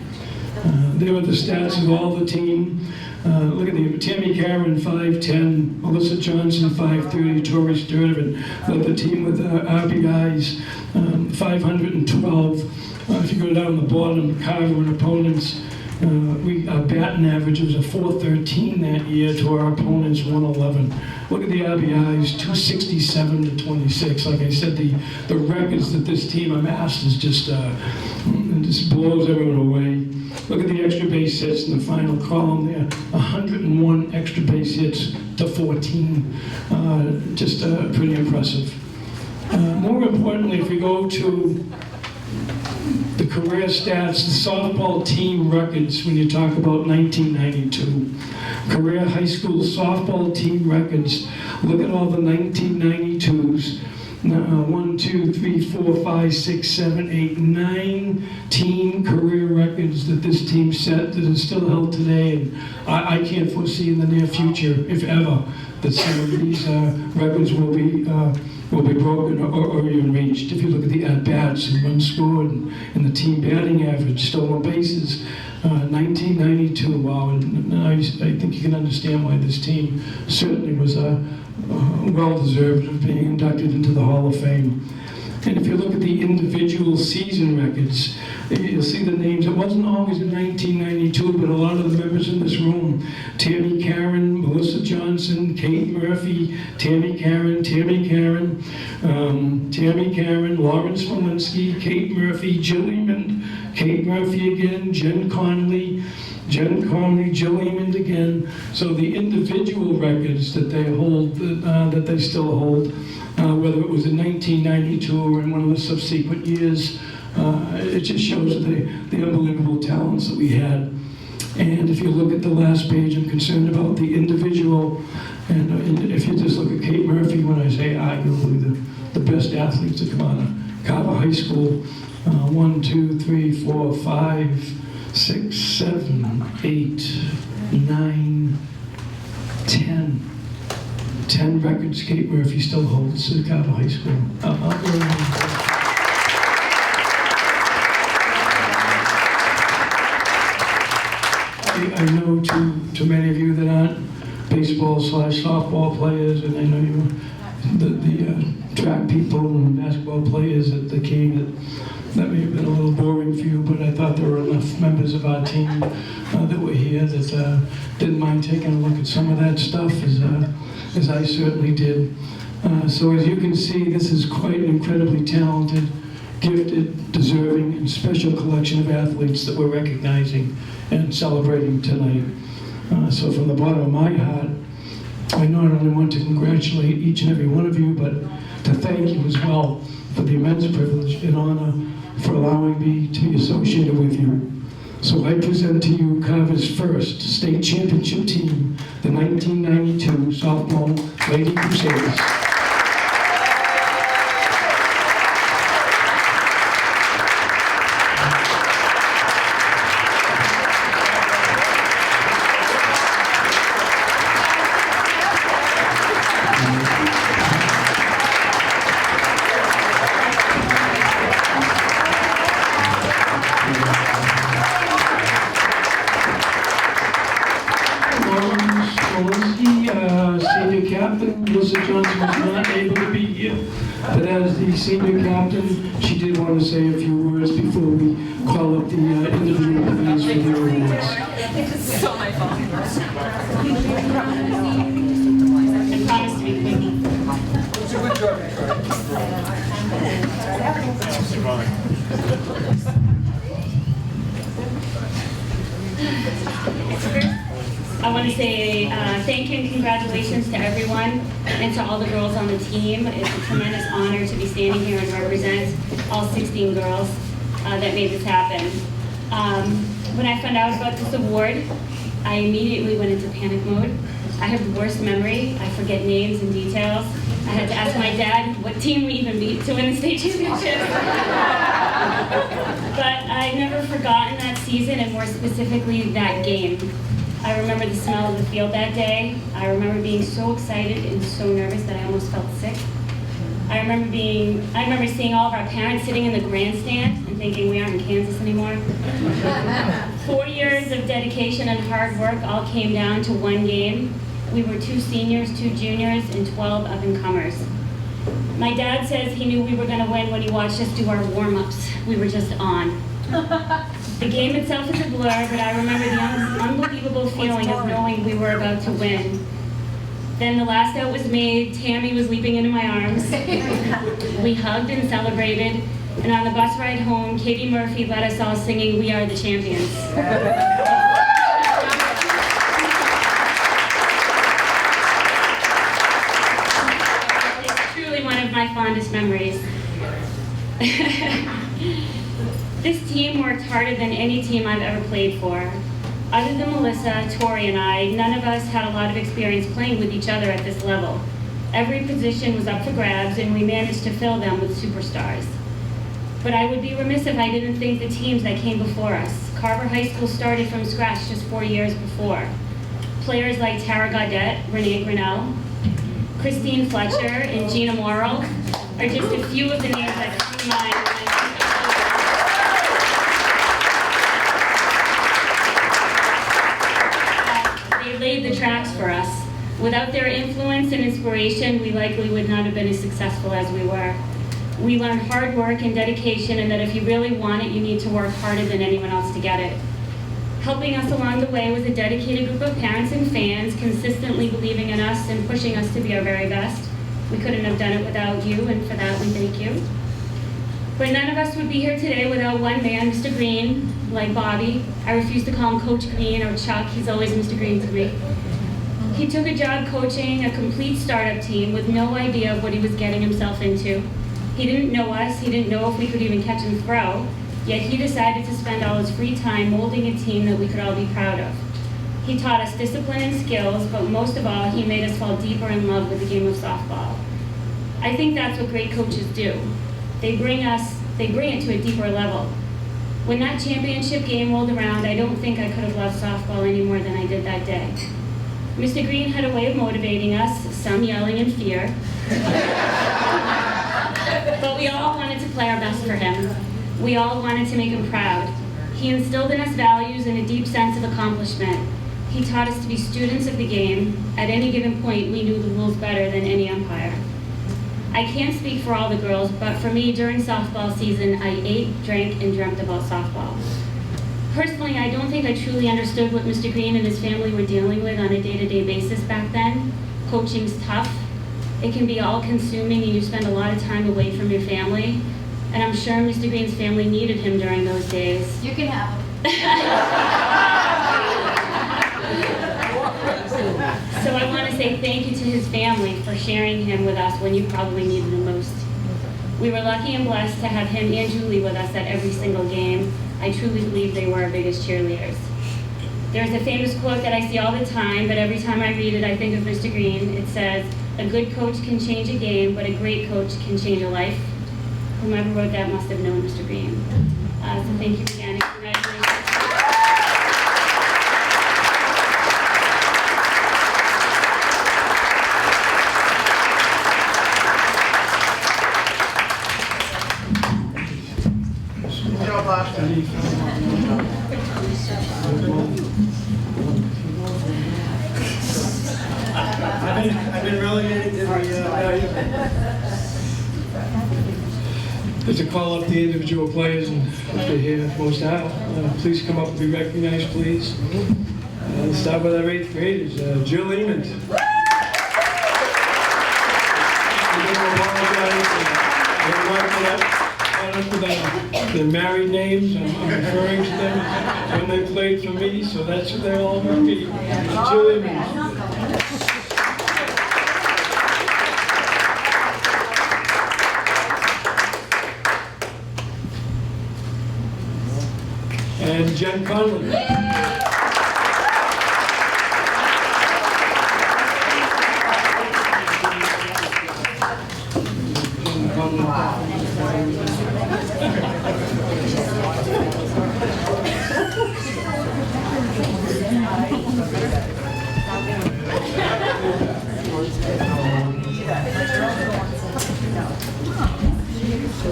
There are the stats of all the team. Look at the Tammy Karen, 5'10", Melissa Johnson, 5'30", Tori Sturtevant led the team with RBIs, 512. If you go down the bottom, Carver and opponents, our batting average was a 413 that year to our opponents 111. Look at the RBIs, 267-26. Like I said, the records that this team amassed is just blows everyone away. Look at the extra base hits in the final column there, 101 extra base hits to 14. Just pretty impressive. More importantly, if we go to the career stats, the softball team records, when you talk about 1992. Career high school softball team records. Look at all the 1992s. 1, 2, 3, 4, 5, 6, 7, 8, 9 team career records that this team set that is still held today. And I can't foresee in the near future, if ever, that some of these records will be broken or even reached. If you look at the at-bats and runs scored and the team batting average, stolen bases, 1992, wow. And I think you can understand why this team certainly was well-deserved of being inducted into the Hall of Fame. And if you look at the individual season records, you'll see the names. It wasn't always in 1992, but a lot of the members in this room, Tammy Karen, Melissa Johnson, Kate Murphy, Tammy Karen, Lawrence Malinsky, Kate Murphy, Jill Eamon, Kate Murphy again, Jen Conley, Jill Eamon again. So the individual records that they hold, that they still hold, whether it was in 1992 or in one of the subsequent years. It just shows the unbelievable talents that we had. And if you look at the last page, I'm concerned about the individual. And if you just look at Kate Murphy, when I say arguably the best athletes that come out of Carver High School, 1, 2, 3, 4, 5, 6, 7, 8, 9, 10. 10 records Kate Murphy still holds at Carver High School. I know to many of you that aren't baseball/softball players, and I know you, the track people and basketball players that came, that may have been a little boring for you, but I thought there were enough members of our team that were here that didn't mind taking a look at some of that stuff, as I certainly did. So as you can see, this is quite an incredibly talented, gifted, deserving, and special collection of athletes that we're recognizing and celebrating tonight. So from the bottom of my heart, I not only want to congratulate each and every one of you, but to thank you as well for the immense privilege and honor for allowing me to be associated with you. So I present to you Carver's first state championship team, the 1992 sophomore Lady Crusaders. Senior captain, Melissa Johnson was not able to be here, but as the senior captain, she did want to say a few words before we call up the individual players for their awards. It's so my fault. I promise to be quick. I want to say thank you and congratulations to everyone and to all the girls on the team. It's a tremendous honor to be standing here and represent all 16 girls that made this happen. When I found out about this award, I immediately went into panic mode. I have the worst memory. I forget names and details. I had to ask my dad what team we even beat to win the state championship. But I've never forgotten that season, and more specifically that game. I remember the smell of the field that day. I remember being so excited and so nervous that I almost felt sick. I remember seeing all of our parents sitting in the grandstand and thinking we aren't in Kansas anymore. 4 years of dedication and hard work all came down to one game. We were 2 seniors, 2 juniors, and 12 up-and-comers. My dad says he knew we were going to win when he watched us do our warm-ups. We were just on. The game itself is a blur, but I remember the unbelievable feeling of knowing we were about to win. Then the last out was made, Tammy was leaping into my arms. We hugged and celebrated, and on the bus ride home, Katie Murphy led us all singing, "We Are the Champions." It's truly one of my fondest memories. This team worked harder than any team I've ever played for. Other than Melissa, Tori, and I, none of us had a lot of experience playing with each other at this level. Every position was up for grabs, and we managed to fill them with superstars. But I would be remiss if I didn't thank the teams that came before us. Carver High School started from scratch just 4 years before. Players like Tara Gaudette, Renee Grinnell, Christine Fletcher, and Gina Morrill are just a few of the names that come to mind. Laid the tracks for us. Without their influence and inspiration, we likely would not have been as successful as we were. We learned hard work and dedication, and that if you really want it, you need to work harder than anyone else to get it. Helping us along the way was a dedicated group of parents and fans, consistently believing in us and pushing us to be our very best. We couldn't have done it without you, and for that we thank you. But none of us would be here today without one man, Mr. Green, like Bobby. I refuse to call him Coach Green or Chuck. He's always Mr. Green to me. He took a job coaching a complete startup team with no idea of what he was getting himself into. He didn't know us, he didn't know if we could even catch and throw, yet he decided to spend all his free time molding a team that we could all be proud of. He taught us discipline and skills, but most of all, he made us fall deeper in love with the game of softball. I think that's what great coaches do. They bring it to a deeper level. When that championship game rolled around, I don't think I could have loved softball any more than I did that day. Mr. Green had a way of motivating us, some yelling in fear. But we all wanted to play our best for him. We all wanted to make him proud. He instilled in us values and a deep sense of accomplishment. He taught us to be students of the game. At any given point, we knew the rules better than any umpire. I can't speak for all the girls, but for me, during softball season, I ate, drank, and dreamt about softball. Personally, I don't think I truly understood what Mr. Green and his family were dealing with on a day-to-day basis back then. Coaching's tough. It can be all-consuming, and you spend a lot of time away from your family. And I'm sure Mr. Green's family needed him during those days. You can have him. So I want to say thank you to his family for sharing him with us when you probably needed him most. We were lucky and blessed to have him and Julie with us at every single game. I truly believe they were our biggest cheerleaders. There's a famous quote that I see all the time, but every time I read it, I think of Mr. Green. It says, "A good coach can change a game, but a great coach can change a life." Whomever wrote that must have known Mr. Green. So thank you again, and congratulations. I've been relegated to There's a call up the individual players, and if they're here most out, please come up and be recognized, please. Let's start with our 8th graders. Jill Eamon. Their married names, I'm referring to them when they played for me, so that's what they're all going to be. Jill Eamon. And Jen Conlon.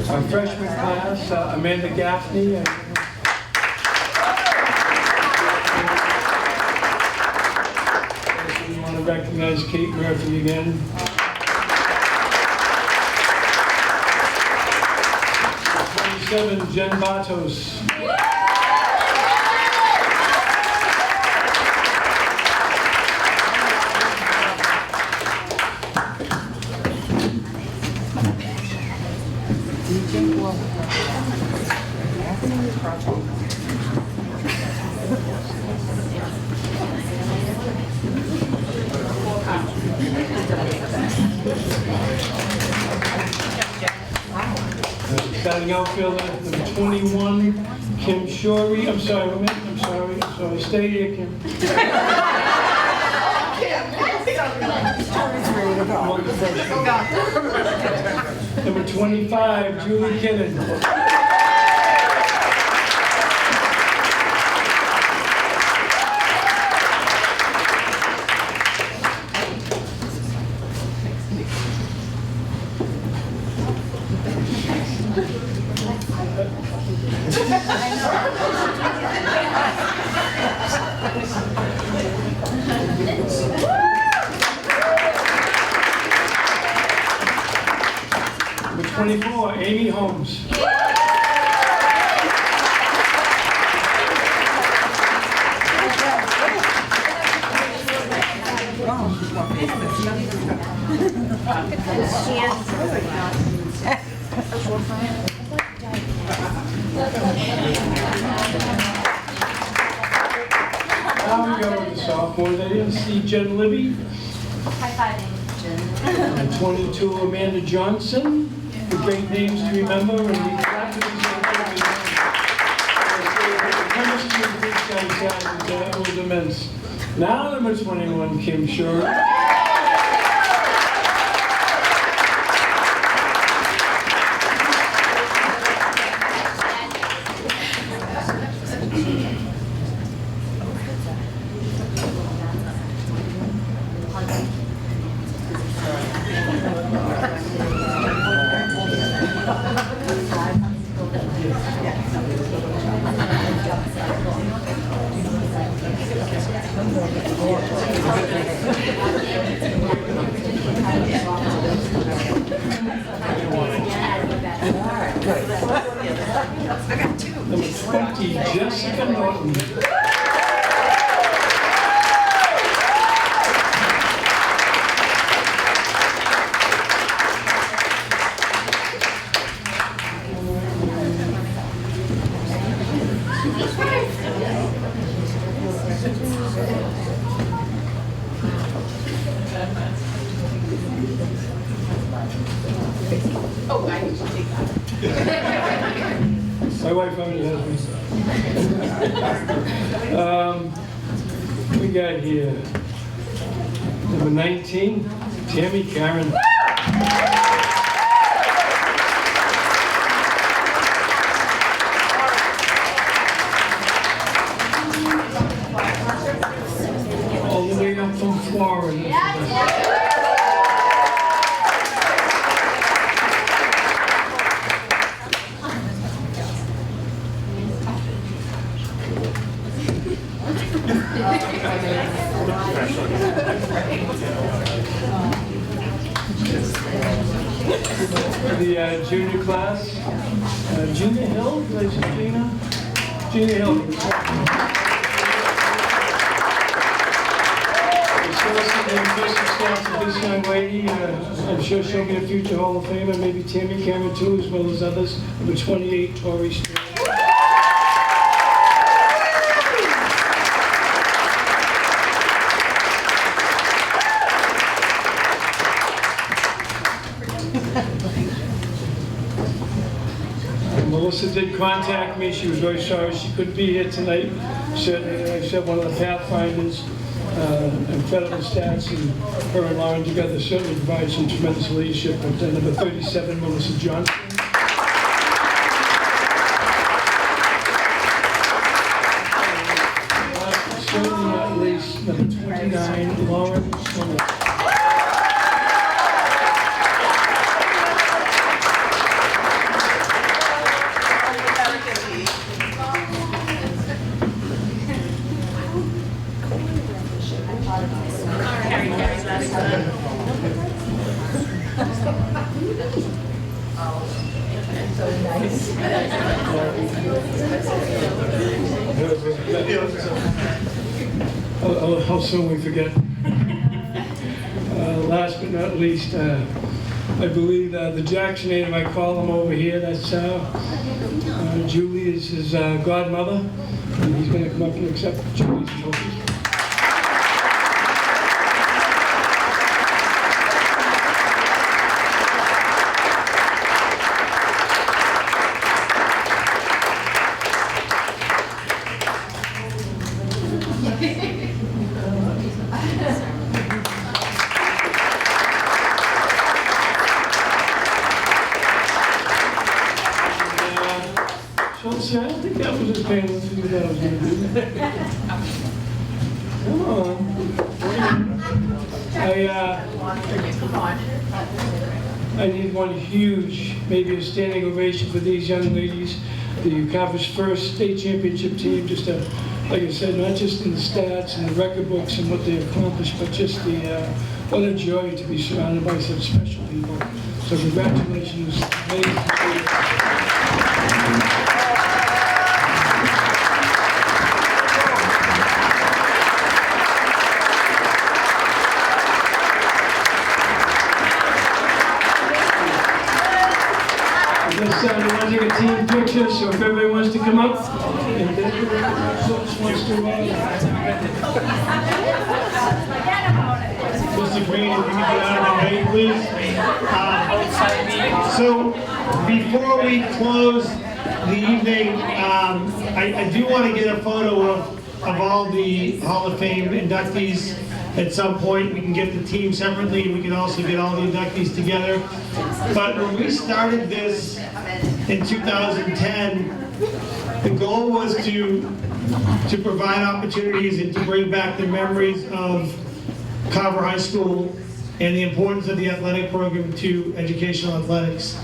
Our freshman class, Amanda Gaffney. We want to recognize Kate Murphy again. Jen Bartos. Starting outfielder, number 21, Kim Shorey. I'm sorry, stay here, Kim. Number 25, Julie Kinnan. Number 24, Amy Holmes. Now we go to the softball. sophomore there. See Jen Libby. High-fiving, Jen. And 22, Amanda Johnson. The great names to remember. And we clap to these the chemistry of these guys was immense. Now number 21, Kim Shore. Number 20, Jessica Norton. Oh, I need to take that. My wife already has me. We got here number 19, Tammy Karen. All the way up from Florida. The junior class, Gina Hill, did I say Gina? Gina Hill. This young lady, I'm sure she'll be a future Hall of Famer, maybe Tammy Cameron too, as well as others. Number 28, Tori Stewart. Melissa did contact me. She was very sorry she couldn't be here tonight. She said one of the Pathfinders and federal stats and her and Lauren together certainly provide some tremendous leadership. But number 37, Melissa Johnson. Certainly not least, number 29, Lauren Swindle. How soon we forget. Last but not least, I believe the Jackson native, I call him over here, that's Julie is his godmother, and he's going to come up and accept Julie's trophy. I don't think that was as painless as you thought I was going to do. Come on. I need one huge, maybe a standing ovation for these young ladies. The Carver's first state championship team, just like I said, not just in the stats and the record books and what they accomplished, but just what a joy to be surrounded by such special people. So congratulations. I think a team team picture, so if everybody wants to come up. Mr. Green, if you can get out of the way, please. So, before we close the evening, I do want to get a photo of all the Hall of Fame inductees at some point. We can get the team separately, and we can also get all the inductees together. But when we started this in 2010, the goal was to provide opportunities and to bring back the memories of Carver High School and the importance of the athletic program to educational athletics.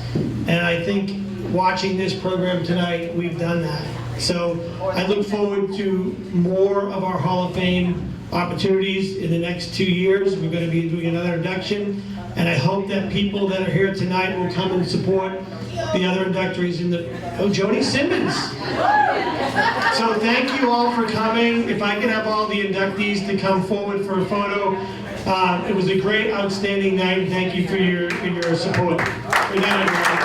And I think watching this program tonight, we've done that. So I look forward to more of our Hall of Fame opportunities in the next 2 years. We're going to be doing another induction, and I hope that people that are here tonight will come and support the other inductees in the, oh, Jody Simmons. So thank you all for coming. If I could have all the inductees to come forward for a photo. It was a great, outstanding night. Thank you for your support. Good night, everyone.